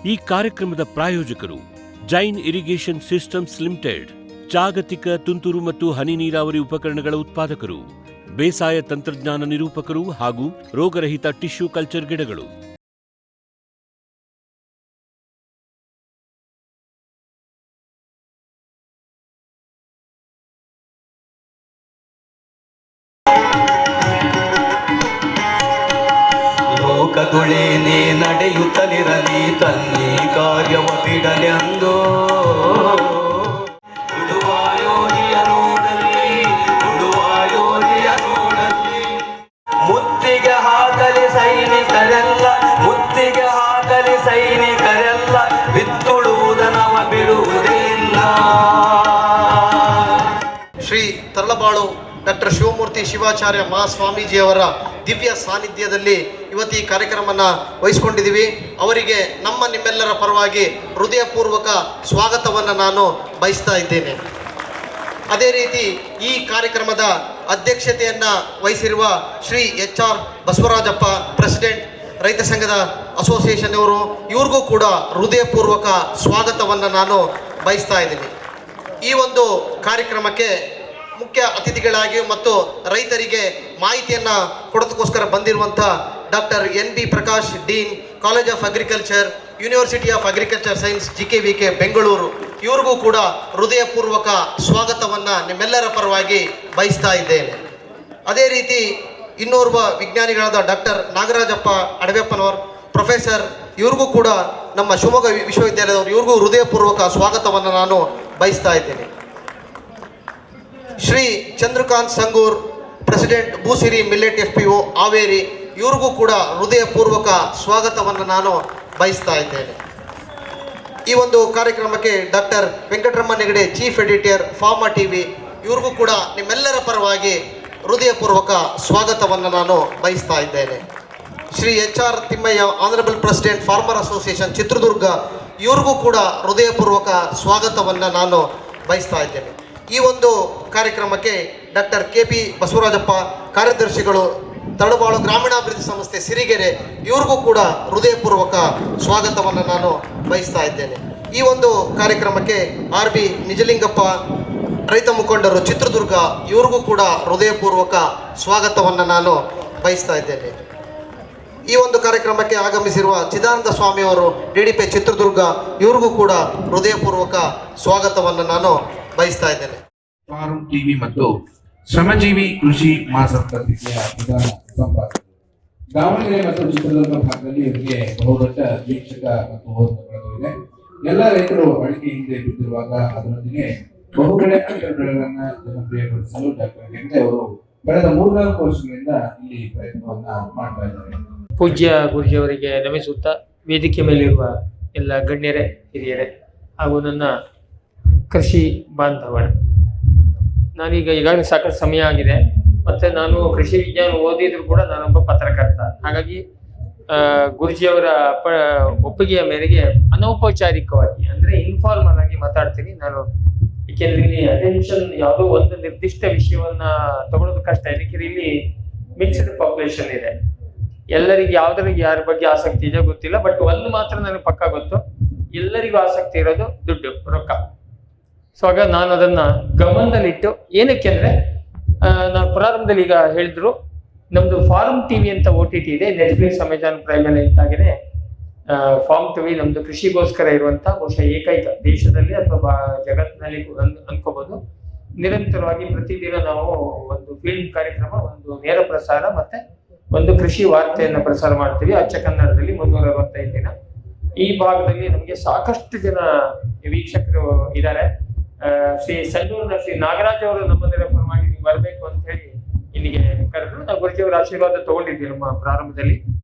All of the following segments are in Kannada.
ಈ ಕಾರ್ಯಕ್ರಮದ ಪ್ರಾಯೋಜಕರು ಜೈನ್ ಇರಿಗೇಷನ್ ಸಿಸ್ಟಮ್ಸ್ ಲಿಮಿಟೆಡ್, ಜಾಗತಿಕ ತುಂತುರು ಮತ್ತು ಹನಿ ನೀರಾವರಿ ಉಪಕರಣಗಳ ಉತ್ಪಾದಕರು, ಬೇಸಾಯ ತಂತ್ರಜ್ಞಾನ ನಿರೂಪಕರು ಹಾಗೂ ರೋಗರಹಿತ ಟಿಶ್ಯೂ ಕಲ್ಚರ್ ಗಿಡಗಳು. ಲೋಕದುಳೇನೆ ನಡೆಯುತ್ತಲಿರಲಿ ತನ್ನಿ ಕಾರ್ಯವ ಬಿಡಲೆಂದು ಉಡುವಾಯೋಧಿಯ ನೋಡಲಿ ಮುತ್ತಿಗೆ ಹಾಕಲಿ ಸೈನಿಕರೆಲ್ಲ, ಮುತ್ತಿಗೆ ಹಾಕಲಿ ಸೈನಿಕರೆಲ್ಲ, ಬಿತ್ತುಳುವುದನವ ಬಿಡುವುದೇ ಇಲ್ಲ. ಶ್ರೀ ತರಳಬಾಳು ಡಾಕ್ಟರ್ ಶಿವಮೂರ್ತಿ ಶಿವಾಚಾರ್ಯ ಮಹಾಸ್ವಾಮೀಜಿಯವರ ದಿವ್ಯ ಸಾನ್ನಿಧ್ಯದಲ್ಲಿ ಇವತ್ತು ಈ ಕಾರ್ಯಕ್ರಮವನ್ನು ವಹಿಸ್ಕೊಂಡಿದ್ದೀವಿ. ಅವರಿಗೆ ನಿಮ್ಮೆಲ್ಲರ ಪರವಾಗಿ ಹೃದಯಪೂರ್ವಕ ಸ್ವಾಗತವನ್ನು ನಾನು ಬಯಸ್ತಾ ಇದ್ದೇನೆ. ಅದೇ ರೀತಿ ಈ ಕಾರ್ಯಕ್ರಮದ ಅಧ್ಯಕ್ಷತೆಯನ್ನು ವಹಿಸಿರುವ ಶ್ರೀ HR ಬಸವರಾಜಪ್ಪ, ಪ್ರೆಸಿಡೆಂಟ್ ರೈತ ಸಂಘದ ಅಸೋಸಿಯೇಷನ್ ಇವ್ರಿಗೂ ಕೂಡ ಹೃದಯಪೂರ್ವಕ ಸ್ವಾಗತವನ್ನು ನಾನು ಬಯಸ್ತಾ ಇದ್ದೀನಿ. ಈ ಒಂದು ಕಾರ್ಯಕ್ರಮಕ್ಕೆ ಮುಖ್ಯ ಅತಿಥಿಗಳಾಗಿ ಮತ್ತು ರೈತರಿಗೆ ಮಾಹಿತಿಯನ್ನು ಕೊಡೋದಕ್ಕೋಸ್ಕರ ಬಂದಿರುವಂಥ doctor NB Prakash, dean, college of agriculture, university of agriculture science, GKVK Bengaluru, ಇವ್ರಿಗೂ ಕೂಡ ಹೃದಯಪೂರ್ವಕ ಸ್ವಾಗತವನ್ನು ನಿಮ್ಮೆಲ್ಲರ ಪರವಾಗಿ ಬಯಸ್ತಾ ಇದ್ದೇನೆ. ಅದೇ ರೀತಿ ಇನ್ನೋರ್ವ ವಿಜ್ಞಾನಿಗಳಾದ ಡಾಕ್ಟರ್ ನಾಗರಾಜಪ್ಪ ಅಡವೆಪ್ಪನವರು, ಪ್ರೊಫೆಸರ್, ಇವ್ರಿಗೂ ಕೂಡ ನಮ್ಮ ಶಿವಮೊಗ್ಗ ವಿಶ್ವವಿದ್ಯಾಲಯದವರು, ಇವ್ರಿಗೂ ಹೃದಯಪೂರ್ವಕ ಸ್ವಾಗತವನ್ನು ನಾನು ಬಯಸ್ತಾ ಇದ್ದೇನೆ. Shri Chandrakant Sangur, president Bhusiri millet FPO Haveri, ಇವ್ರಿಗೂ ಕೂಡ ಹೃದಯಪೂರ್ವಕ ಸ್ವಾಗತವನ್ನು ನಾನು ಬಯಸ್ತಾ ಇದ್ದೇನೆ. ಈ ಒಂದು ಕಾರ್ಯಕ್ರಮಕ್ಕೆ doctor Venkataramana Hegde, chief editor, pharma TV, ಇವ್ರಿಗೂ ಕೂಡ ನಿಮ್ಮೆಲ್ಲರ ಪರವಾಗಿ ಹೃದಯಪೂರ್ವಕ ಸ್ವಾಗತವನ್ನು ನಾನು ಬಯಸ್ತಾ ಇದ್ದೇನೆ. Shri HR Thimmaiah, honourable president farmer association Chitradurga, ಇವ್ರಿಗೂ ಕೂಡ ಹೃದಯಪೂರ್ವಕ ಸ್ವಾಗತವನ್ನು ನಾನು ಬಯಸ್ತಾ ಇದ್ದೇನೆ. ಈ ಒಂದು ಕಾರ್ಯಕ್ರಮಕ್ಕೆ ಡಾಕ್ಟರ್ KP ಬಸವರಾಜಪ್ಪ, ಕಾರ್ಯದರ್ಶಿಗಳು, ತರಳಬಾಳು ಗ್ರಾಮೀಣಾಭಿವೃದ್ಧಿ ಸಂಸ್ಥೆ ಸಿರಿಗೆರೆ, ಇವ್ರಿಗೂ ಕೂಡ ಹೃದಯಪೂರ್ವಕ ಸ್ವಾಗತವನ್ನು ನಾನು ಬಯಸ್ತಾ ಇದ್ದೇನೆ. ಈ ಒಂದು ಕಾರ್ಯಕ್ರಮಕ್ಕೆ RB ನಿಜಲಿಂಗಪ್ಪ, ರೈತ ಮುಖಂಡರು, ಚಿತ್ರದುರ್ಗ, ಇವ್ರಿಗೂ ಕೂಡ ಹೃದಯಪೂರ್ವಕ ಸ್ವಾಗತವನ್ನು ನಾನು ಬಯಸ್ತಾ ಇದ್ದೇನೆ. ಈ ಒಂದು ಕಾರ್ಯಕ್ರಮಕ್ಕೆ ಆಗಮಿಸಿರುವ ಚಿದಾನಂದ ಸ್ವಾಮಿಯವರು, DDP ಚಿತ್ರದುರ್ಗ, ಇವ್ರಿಗೂ ಕೂಡ ಹೃದಯಪೂರ್ವಕ ಸ್ವಾಗತವನ್ನು ನಾನು ಬಯಸ್ತಾ ಇದ್ದೇನೆ. ಫಾರ್ಮ್ TV ಮತ್ತು ಶ್ರಮಜೀವಿ ಕೃಷಿ ಮಾಸಪತ್ರಿಕೆಯ ಪ್ರಧಾನ ಸಂಪಾದಕರು. ದಾವಣಗೆರೆ ಮತ್ತು ಚಿತ್ರದುರ್ಗ ಭಾಗದಲ್ಲಿ ಇವರಿಗೆ ಬಹುದೊಡ್ಡ ವೀಕ್ಷಕ ಮತ್ತು ಓದುಗರು ಇದೆ. ಎಲ್ಲ ರೈತರು ಅಡಿಕೆ ಹಿಂದೆ ಬಿದ್ದಿರುವಾಗ ಅದರೊಂದಿಗೆ ಬಹುಬೆಳೆ ಅಂತರ ಬೆಳೆಗಳನ್ನ ಜನಪ್ರಿಯಗೊಳಿಸಲು ಡಾಕ್ಟರ್ ಹೆಗ್ಡೆ ಅವರು ಕಳೆದ 3-4 ವರ್ಷಗಳಿಂದ ಇಲ್ಲಿ ಪ್ರಯತ್ನವನ್ನ ಮಾಡ್ತಾ ಇದ್ದಾರೆ. ಪೂಜ್ಯ ಗುರುಜಿಯವರಿಗೆ ನಮಿಸುತ್ತಾ, ವೇದಿಕೆ ಮೇಲಿರುವ ಎಲ್ಲ ಗಣ್ಯರೇ, ಹಿರಿಯರೇ ಹಾಗೂ ನನ್ನ ಕೃಷಿ ಬಾಂಧವರ, ನಾನೀಗ ಈಗಾಗಲೇ ಸಾಕಷ್ಟು ಸಮಯ ಆಗಿದೆ. ಮತ್ತು ನಾನು ಕೃಷಿ ವಿಜ್ಞಾನ ಓದಿದ್ರು ಕೂಡ ನಾನೊಬ್ಬ ಪತ್ರಕರ್ತ. ಹಾಗಾಗಿ ಗುರುಜಿಯವರ ಒಪ್ಪಿಗೆಯ ಮೇರೆಗೆ ಅನೌಪಚಾರಿಕವಾಗಿ, ಅಂದರೆ ಇನ್ಫಾರ್ಮಲ್ ಆಗಿ ಮಾತಾಡ್ತೀನಿ ನಾನು. ಏಕೆಂದರೆ ಇಲ್ಲಿ ಅಟೆನ್ಷನ್ ಯಾವುದೋ ಒಂದು ನಿರ್ದಿಷ್ಟ ವಿಷಯವನ್ನ ತಗೊಳ್ಳೋದು ಕಷ್ಟ. ಯಾಕೆಂದರೆ ಇಲ್ಲಿ ಮಿಕ್ಸ್ಡ್ ಪಾಪ್ಯುಲೇಷನ್ ಇದೆ. ಎಲ್ಲರಿಗೆ ಯಾರ ಬಗ್ಗೆ ಆಸಕ್ತಿ ಇದೆ ಗೊತ್ತಿಲ್ಲ. ಬಟ್ ಒಂದು ಮಾತ್ರ ನನಗೆ ಪಕ್ಕ ಗೊತ್ತು, ಎಲ್ಲರಿಗೂ ಆಸಕ್ತಿ ಇರೋದು ದುಡ್ಡು, ರೊಕ್ಕ. ಸೊ ಆಗ ನಾನು ಅದನ್ನ ಗಮನದಲ್ಲಿಟ್ಟು, ಏನಕ್ಕೆ ಅಂದರೆ ನಾನು ಪ್ರಾರಂಭದಲ್ಲಿ ಈಗ ಹೇಳಿದ್ರು, ನಮ್ದು ಫಾರ್ಮ್ TV ಅಂತ OTT ಇದೆ, ನೆಟ್ಫ್ಲಿಕ್ಸ್, ಅಮೆಜಾನ್ ಪ್ರೈಮಲ್ಲಿ ಇದ್ದಾಗೇನೆ ಫಾರ್ಮ್ TV ನಮ್ದು ಕೃಷಿಗೋಸ್ಕರ ಇರುವಂತ ಬಹುಶಃ ಏಕೈಕ ದೇಶದಲ್ಲಿ ಅಥವಾ ಜಗತ್ತಿನಲ್ಲಿ ಅನ್ಕೋಬಹುದು. ನಿರಂತರವಾಗಿ ಪ್ರತಿದಿನ ನಾವು ಒಂದು ಫೀಲ್ಡ್ ಕಾರ್ಯಕ್ರಮ, ಒಂದು ನೇರ ಪ್ರಸಾರ ಮತ್ತೆ ಒಂದು ಕೃಷಿ ವಾರ್ತೆಯನ್ನು ಪ್ರಸಾರ ಮಾಡ್ತೀವಿ ಅಚ್ಚ ಕನ್ನಡದಲ್ಲಿ 365 ದಿನ. ಈ ಭಾಗದಲ್ಲಿ ನಮಗೆ ಸಾಕಷ್ಟು ಜನ ವೀಕ್ಷಕರು ಇದ್ದಾರೆ. ಶ್ರೀ ಸಂಡೂರಿನ ಶ್ರೀ ನಾಗರಾಜ್ ಅವರು ನಮ್ಮದರ ಪರವಾಗಿ ನೀವು ಬರಬೇಕು ಅಂತ ಹೇಳಿ ಇಲ್ಲಿಗೆ ಕರೆದ್ರು. ನಾವು ಗುರುಜಿಯವರ ಆಶೀರ್ವಾದ ತಗೊಂಡಿದ್ವಿ ನಮ್ಮ ಪ್ರಾರಂಭದಲ್ಲಿ.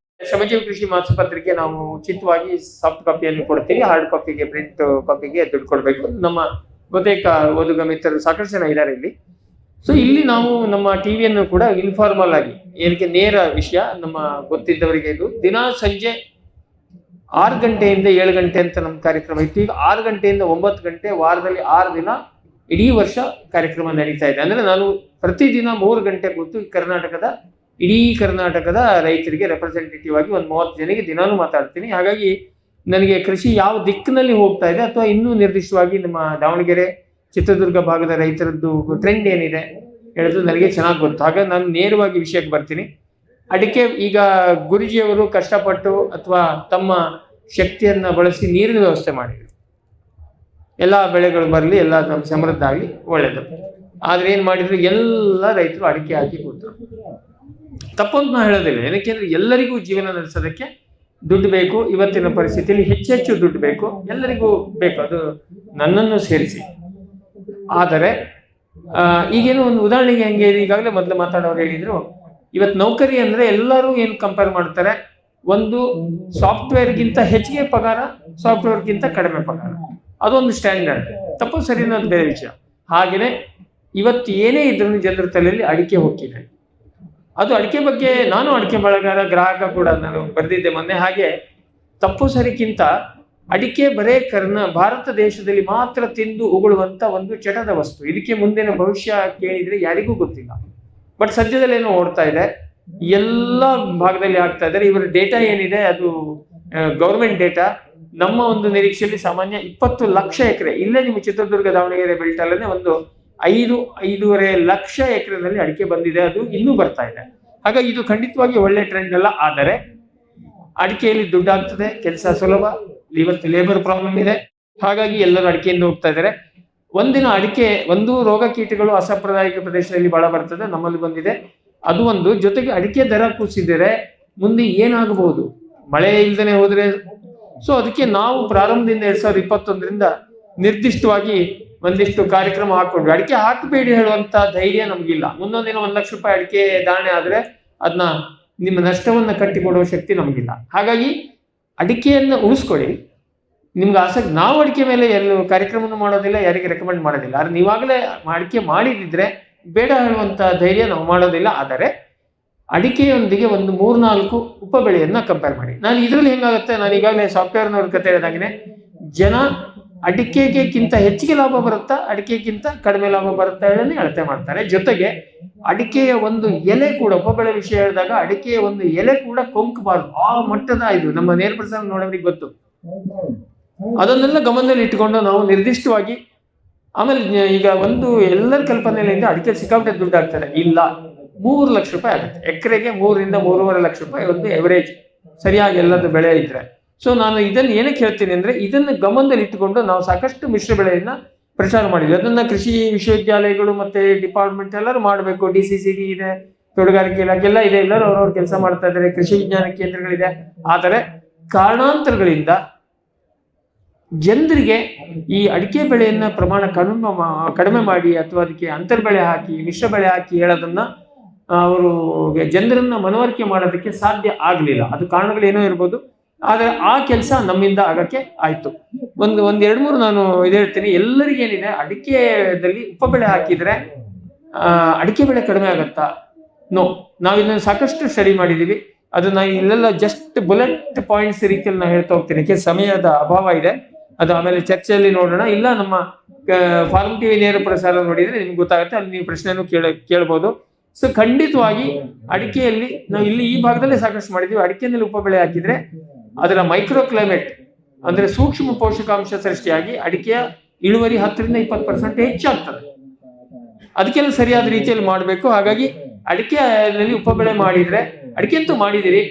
ಶ್ರಮಜೀವಿ ಕೃಷಿ ಮಾಸಪತ್ರಿಕೆ ನಾವು ಉಚಿತವಾಗಿ ಸಾಫ್ಟ್ ಕಾಪಿಯನ್ನು ಕೊಡ್ತೀವಿ, ಹಾರ್ಡ್ ಕಾಪಿಗೆ, ಪ್ರಿಂಟ್ ಕಾಪಿಗೆ ದುಡ್ಡು ಕೊಡಬೇಕು. ನಮ್ಮ ಬಹುತೇಕ ಓದುಗ ಮಿತ್ರರು ಸಾಕಷ್ಟು ಜನ ಇದ್ದಾರೆ ಇಲ್ಲಿ. ಸೊ ಇಲ್ಲಿ ನಾವು ನಮ್ಮ ಟಿವಿಯನ್ನು ಕೂಡ ಇನ್ಫಾರ್ಮಲ್ ಆಗಿ, ಏನಕ್ಕೆ ನೇರ ವಿಷಯ ನಮ್ಮ ಗೊತ್ತಿದ್ದವರಿಗೆ, ಇದು ದಿನ ಸಂಜೆ 6 ಗಂಟೆಯಿಂದ 7 ಗಂಟೆ ಅಂತ ನಮ್ಮ ಕಾರ್ಯಕ್ರಮ ಇತ್ತು. ಈಗ 6 ಗಂಟೆಯಿಂದ 9 ಗಂಟೆ, ವಾರದಲ್ಲಿ 6 ದಿನ ಇಡೀ ವರ್ಷ ಕಾರ್ಯಕ್ರಮ ನಡೀತಾ ಇದೆ. ಅಂದ್ರೆ ನಾನು ಪ್ರತಿದಿನ 3 ಗಂಟೆ ಕೂತು ಇಡೀ ಕರ್ನಾಟಕದ ರೈತರಿಗೆ ರೆಪ್ರೆಸೆಂಟೇಟಿವ್ ಆಗಿ ಒಂದು 30 ಜನಕ್ಕೆ ದಿನಾನೂ ಮಾತಾಡ್ತೀನಿ. ಹಾಗಾಗಿ ನನಗೆ ಕೃಷಿ ಯಾವ ದಿಕ್ಕಿನಲ್ಲಿ ಹೋಗ್ತಾ ಇದೆ ಅಥವಾ ಇನ್ನೂ ನಿರ್ದಿಷ್ಟವಾಗಿ ನಮ್ಮ ದಾವಣಗೆರೆ ಚಿತ್ರದುರ್ಗ ಭಾಗದ ರೈತರದ್ದು ಟ್ರೆಂಡ್ ಏನಿದೆ ಹೇಳೋದು ನನಗೆ ಚೆನ್ನಾಗಿ ಗೊತ್ತು. ಹಾಗಾಗಿ ನಾನು ನೇರವಾಗಿ ವಿಷಯಕ್ಕೆ ಬರ್ತೀನಿ. ಅಡಿಕೆ ಈಗ ಗುರುಜಿಯವರು ಕಷ್ಟಪಟ್ಟು ಅಥವಾ ತಮ್ಮ ಶಕ್ತಿಯನ್ನು ಬಳಸಿ ನೀರಿನ ವ್ಯವಸ್ಥೆ ಮಾಡಿದರು. ಎಲ್ಲ ಬೆಳೆಗಳು ಬರಲಿ, ಎಲ್ಲ ನಮ್ಮ ಸಮೃದ್ಧ ಆಗಲಿ, ಒಳ್ಳೆಯದು. ಆದರೆ ಏನು ಮಾಡಿದ್ರು, ಎಲ್ಲ ರೈತರು ಅಡಿಕೆ ಹಾಕಿ ಕೂತರು. ತಪ್ಪು ಅಂತ ನಾನು ಹೇಳೋದಿಲ್ಲ, ಏನಕ್ಕೆಂದ್ರೆ ಎಲ್ಲರಿಗೂ ಜೀವನ ನಡೆಸೋದಕ್ಕೆ ದುಡ್ಡು ಬೇಕು. ಇವತ್ತಿನ ಪರಿಸ್ಥಿತಿಯಲ್ಲಿ ಹೆಚ್ಚೆಚ್ಚು ದುಡ್ಡು ಬೇಕು, ಎಲ್ಲರಿಗೂ ಬೇಕು, ಅದು ನನ್ನನ್ನು ಸೇರಿಸಿ. ಆದರೆ ಈಗೇನು ಒಂದು ಉದಾಹರಣೆಗೆ ಹೆಂಗೆ, ಈಗಾಗಲೇ ಮೊದಲು ಮಾತಾಡೋರು ಹೇಳಿದ್ರು, ಇವತ್ತು ನೌಕರಿ ಅಂದರೆ ಎಲ್ಲರೂ ಏನು ಕಂಪೇರ್ ಮಾಡ್ತಾರೆ, ಒಂದು ಸಾಫ್ಟ್ವೇರ್ಗಿಂತ ಹೆಚ್ಚಿಗೆ ಪಗಾರ, ಸಾಫ್ಟ್ವೇರ್ಗಿಂತ ಕಡಿಮೆ ಪಗಾರ, ಅದೊಂದು ಸ್ಟ್ಯಾಂಡರ್ಡ್. ತಪ್ಪು ಸರಿ ಅನ್ನೋದು ಬೇರೆ ವಿಷಯ. ಹಾಗೆಯೇ ಇವತ್ತು ಏನೇ ಇದ್ರೂ ಜನರ ತಲೆಯಲ್ಲಿ ಅಡಿಕೆ ಹೋಗಿದೆ. ಅದು ಅಡಿಕೆ ಬಗ್ಗೆ ನಾನು ಅಡಿಕೆ ಬೆಳೆಗಾರ ಗ್ರಾಹಕ ಕೂಡ ನಾನು ಬರೆದಿದ್ದೆ ಮೊನ್ನೆ. ಹಾಗೆ ತಪ್ಪು ಸರಿಗಿಂತ ಅಡಿಕೆ ಬರೇ ಭಾರತ ದೇಶದಲ್ಲಿ ಮಾತ್ರ ತಿಂದು ಉಗುಳುವಂತ ಒಂದು ಚಟದ ವಸ್ತು. ಇದಕ್ಕೆ ಮುಂದಿನ ಭವಿಷ್ಯ ಕೇಳಿದ್ರೆ ಯಾರಿಗೂ ಗೊತ್ತಿಲ್ಲ. ಬಟ್ ಸದ್ಯದಲ್ಲಿ ಏನೋ ಓಡ್ತಾ ಇದೆ, ಎಲ್ಲ ಭಾಗದಲ್ಲಿ ಆಗ್ತಾ ಇದ್ದಾರೆ. ಇವರ ಡೇಟಾ ಏನಿದೆ ಅದು ಗೌರ್ಮೆಂಟ್ ಡೇಟಾ. ನಮ್ಮ ಒಂದು ನಿರೀಕ್ಷೆಯಲ್ಲಿ ಸಾಮಾನ್ಯ 20 ಲಕ್ಷ ಎಕರೆ, ಇಲ್ಲೇ ನಿಮ್ಮ ಚಿತ್ರದುರ್ಗ ದಾವಣಗೆರೆ ಬೆಲ್ಟ್ ಅಲ್ಲೇ ಒಂದು 5-5.5 ಲಕ್ಷ ಎಕರೆನಲ್ಲಿ ಅಡಿಕೆ ಬಂದಿದೆ. ಅದು ಇನ್ನೂ ಬರ್ತಾ ಇದೆ. ಹಾಗಾಗಿ ಇದು ಖಂಡಿತವಾಗಿ ಒಳ್ಳೆ ಟ್ರೆಂಡ್ ಅಲ್ಲ. ಆದರೆ ಅಡಿಕೆಯಲ್ಲಿ ದುಡ್ಡಾಗ್ತದೆ, ಕೆಲಸ ಸುಲಭ, ಇವತ್ತು ಲೇಬರ್ ಪ್ರಾಬ್ಲಮ್ ಇದೆ. ಹಾಗಾಗಿ ಎಲ್ಲರೂ ಅಡಿಕೆಯಿಂದ ಹೋಗ್ತಾ ಇದ್ದಾರೆ. ಒಂದಿನ ಅಡಿಕೆ ಒಂದು ರೋಗ ಕೀಟಗಳು ಅಸಾಂಪ್ರದಾಯಿಕ ಪ್ರದೇಶದಲ್ಲಿ ಬಹಳ ಬರ್ತದೆ, ನಮ್ಮಲ್ಲಿ ಬಂದಿದೆ. ಅದು ಒಂದು. ಜೊತೆಗೆ ಅಡಿಕೆ ದರ ಕುಸಿದರೆ ಮುಂದೆ ಏನಾಗಬಹುದು, ಮಳೆ ಇಲ್ದೇನೆ ಹೋದ್ರೆ. ಸೊ ಅದಕ್ಕೆ ನಾವು ಪ್ರಾರಂಭದಿಂದ 2021ರಿಂದ ನಿರ್ದಿಷ್ಟವಾಗಿ ಒಂದಿಷ್ಟು ಕಾರ್ಯಕ್ರಮ ಹಾಕೊಂಡ್ವಿ. ಅಡಿಕೆ ಹಾಕಬೇಡಿ ಹೇಳುವಂತ ಧೈರ್ಯ ನಮಗಿಲ್ಲ. ಮುಂದೊಂದಿನ 1 ಲಕ್ಷ ರೂಪಾಯಿ ಅಡಿಕೆ ದಾಣೆ ಆದ್ರೆ ಅದನ್ನ ನಿಮ್ಮ ನಷ್ಟವನ್ನ ಕಟ್ಟಿಕೊಡುವ ಶಕ್ತಿ ನಮಗಿಲ್ಲ. ಹಾಗಾಗಿ ಅಡಿಕೆಯನ್ನು ಉಳಿಸ್ಕೊಳ್ಳಿ. ನಿಮ್ಗೆ ಆಸಕ್ತಿ, ನಾವು ಅಡಿಕೆ ಮೇಲೆ ಎಲ್ಲೂ ಕಾರ್ಯಕ್ರಮವನ್ನು ಮಾಡೋದಿಲ್ಲ, ಯಾರಿಗೆ ರೆಕಮೆಂಡ್ ಮಾಡೋದಿಲ್ಲ. ಆದ್ರೆ ನೀವಾಗಲೇ ಅಡಿಕೆ ಮಾಡಿದಿದ್ರೆ ಬೇಡ ಹೇಳುವಂತ ಧೈರ್ಯ ನಾವು ಮಾಡೋದಿಲ್ಲ. ಆದರೆ ಅಡಿಕೆಯೊಂದಿಗೆ ಒಂದು 3-4 ಉಪ ಬೆಳೆಯನ್ನ ಕಂಪೇರ್ ಮಾಡಿ. ನಾನು ಇದರಲ್ಲಿ ಹೆಂಗಾಗುತ್ತೆ, ನಾನು ಈಗಾಗಲೇ ಸಾಫ್ಟ್ವೇರ್ನವ್ರ ಕತೆ ಹೇಳಿದಾಗನೆ, ಜನ ಅಡಿಕೆಗಿಂತ ಹೆಚ್ಚಿಗೆ ಲಾಭ ಬರುತ್ತಾ, ಅಡಿಕೆಗಿಂತ ಕಡಿಮೆ ಲಾಭ ಬರುತ್ತಾ ಹೇಳಿ ಅಳತೆ ಮಾಡ್ತಾರೆ. ಜೊತೆಗೆ ಅಡಿಕೆಯ ಒಂದು ಎಲೆ ಕೂಡ, ಉಪ ಬೆಳೆ ವಿಷಯ ಹೇಳಿದಾಗ ಅಡಿಕೆಯ ಒಂದು ಎಲೆ ಕೂಡ ಕೊಂಕಬಾರದು, ಆ ಮಟ್ಟದ ಇದು ನಮ್ಮ ನೇರ ಪ್ರಸಾರ ನೋಡೋರಿಗೆ ಗೊತ್ತು. ಅದನ್ನೆಲ್ಲ ಗಮನದಲ್ಲಿ ಇಟ್ಟುಕೊಂಡು ನಾವು ನಿರ್ದಿಷ್ಟವಾಗಿ, ಆಮೇಲೆ ಈಗ ಒಂದು ಎಲ್ಲರ ಕಲ್ಪನೆಯಿಂದ ಅಡಿಕೆ ಸಿಕ್ಕಾಪಟ್ಟೆ ದುಡ್ಡು ಆಗ್ತದೆ. ಇಲ್ಲ, 3 ಲಕ್ಷ ರೂಪಾಯಿ ಆಗುತ್ತೆ ಎಕರೆಗೆ. 3-3.5 ಲಕ್ಷ ರೂಪಾಯಿ ಒಂದು ಎವರೇಜ್, ಸರಿಯಾಗಿ ಎಲ್ಲದ ಬೆಳೆ ಇದ್ರೆ. ಸೊ ನಾನು ಇದನ್ನು ಏನಕ್ಕೆ ಹೇಳ್ತೀನಿ ಅಂದ್ರೆ, ಇದನ್ನು ಗಮನದಲ್ಲಿ ಇಟ್ಟುಕೊಂಡು ನಾವು ಸಾಕಷ್ಟು ಮಿಶ್ರ ಬೆಳೆಯನ್ನ ಪ್ರಚಾರ ಮಾಡಿದ್ವಿ. ಅದನ್ನ ಕೃಷಿ ವಿಶ್ವವಿದ್ಯಾಲಯಗಳು ಮತ್ತೆ ಡಿಪಾರ್ಟ್ಮೆಂಟ್ ಎಲ್ಲರೂ ಮಾಡಬೇಕು. DCCD ಇದೆ, ತೋಟಗಾರಿಕೆ ಇಲಾಖೆ ಎಲ್ಲ ಇದೆ, ಎಲ್ಲರೂ ಅವ್ರವ್ರ ಕೆಲಸ ಮಾಡ್ತಾ ಇದ್ದಾರೆ, ಕೃಷಿ ವಿಜ್ಞಾನ ಕೇಂದ್ರಗಳಿದೆ. ಆದರೆ ಕಾರಣಾಂತರಗಳಿಂದ ಜನರಿಗೆ ಈ ಅಡಿಕೆ ಬೆಳೆಯನ್ನ ಪ್ರಮಾಣ ಕಡಿಮೆ ಮಾಡಿ ಅಥವಾ ಅದಕ್ಕೆ ಅಂತರ್ ಬೆಳೆ ಹಾಕಿ, ಮಿಶ್ರ ಬೆಳೆ ಹಾಕಿ ಹೇಳೋದನ್ನ ಅವರು ಜನರನ್ನ ಮನವರಿಕೆ ಮಾಡೋದಕ್ಕೆ ಸಾಧ್ಯ ಆಗಲಿಲ್ಲ. ಅದು ಕಾರಣಗಳೇನೋ ಇರ್ಬೋದು. ಆದರೆ ಆ ಕೆಲಸ ನಮ್ಮಿಂದ ಆಗಕ್ಕೆ ಆಯ್ತು. ಒಂದು 2-3 ನಾನು ಇದು ಹೇಳ್ತೀನಿ. ಎಲ್ಲರಿಗೇನಿದೆ, ಅಡಿಕೆದಲ್ಲಿ ಉಪ ಬೆಳೆ ಹಾಕಿದ್ರೆ ಅಡಿಕೆ ಬೆಳೆ ಕಡಿಮೆ ಆಗತ್ತಾ? ನೋ. ನಾವು ಇದನ್ನ ಸಾಕಷ್ಟು ಸ್ಟಡಿ ಮಾಡಿದೀವಿ. ಅದನ್ನ ಇಲ್ಲೆಲ್ಲ ಜಸ್ಟ್ ಬುಲೆಟ್ ಪಾಯಿಂಟ್ಸ್ ರೀತಿಯಲ್ಲಿ ನಾನು ಹೇಳ್ತಾ ಹೋಗ್ತೀನಿ, ಸಮಯದ ಅಭಾವ ಇದೆ. ಅದು ಆಮೇಲೆ ಚರ್ಚೆಯಲ್ಲಿ ನೋಡೋಣ. ಇಲ್ಲ ನಮ್ಮ ಫಾರ್ಮ್ ಟಿವಿ ನೇರ ಪ್ರಸಾರ ನೋಡಿದ್ರೆ ನಿಮ್ಗೆ ಗೊತ್ತಾಗುತ್ತೆ, ಅಲ್ಲಿ ನೀವು ಪ್ರಶ್ನೆಯನ್ನು ಕೇಳ್ಬೋದು. ಸೊ ಖಂಡಿತವಾಗಿ ಅಡಿಕೆಯಲ್ಲಿ ನಾವು ಇಲ್ಲಿ ಈ ಭಾಗದಲ್ಲೇ ಸಾಕಷ್ಟು ಮಾಡಿದೀವಿ. ಅಡಿಕೆಯಲ್ಲಿ ಉಪ ಬೆಳೆ ಹಾಕಿದ್ರೆ ಅದರ ಮೈಕ್ರೋ ಕ್ಲೈಮೇಟ್ ಅಂದ್ರೆ ಸೂಕ್ಷ್ಮ ಪೋಷಕಾಂಶ ಸೃಷ್ಟಿಯಾಗಿ ಅಡಿಕೆಯ ಇಳುವರಿ 10-20% ಹೆಚ್ಚಾಗ್ತದೆ. ಅದಕ್ಕೆಲ್ಲ ಸರಿಯಾದ ರೀತಿಯಲ್ಲಿ ಮಾಡಬೇಕು. ಹಾಗಾಗಿ ಅಡಿಕೆಯಲ್ಲಿ ಉಪ ಬೆಳೆ ಮಾಡಿದ್ರೆ, ಅಡಿಕೆ ಅಂತೂ ಮಾಡಿದಿರಿ,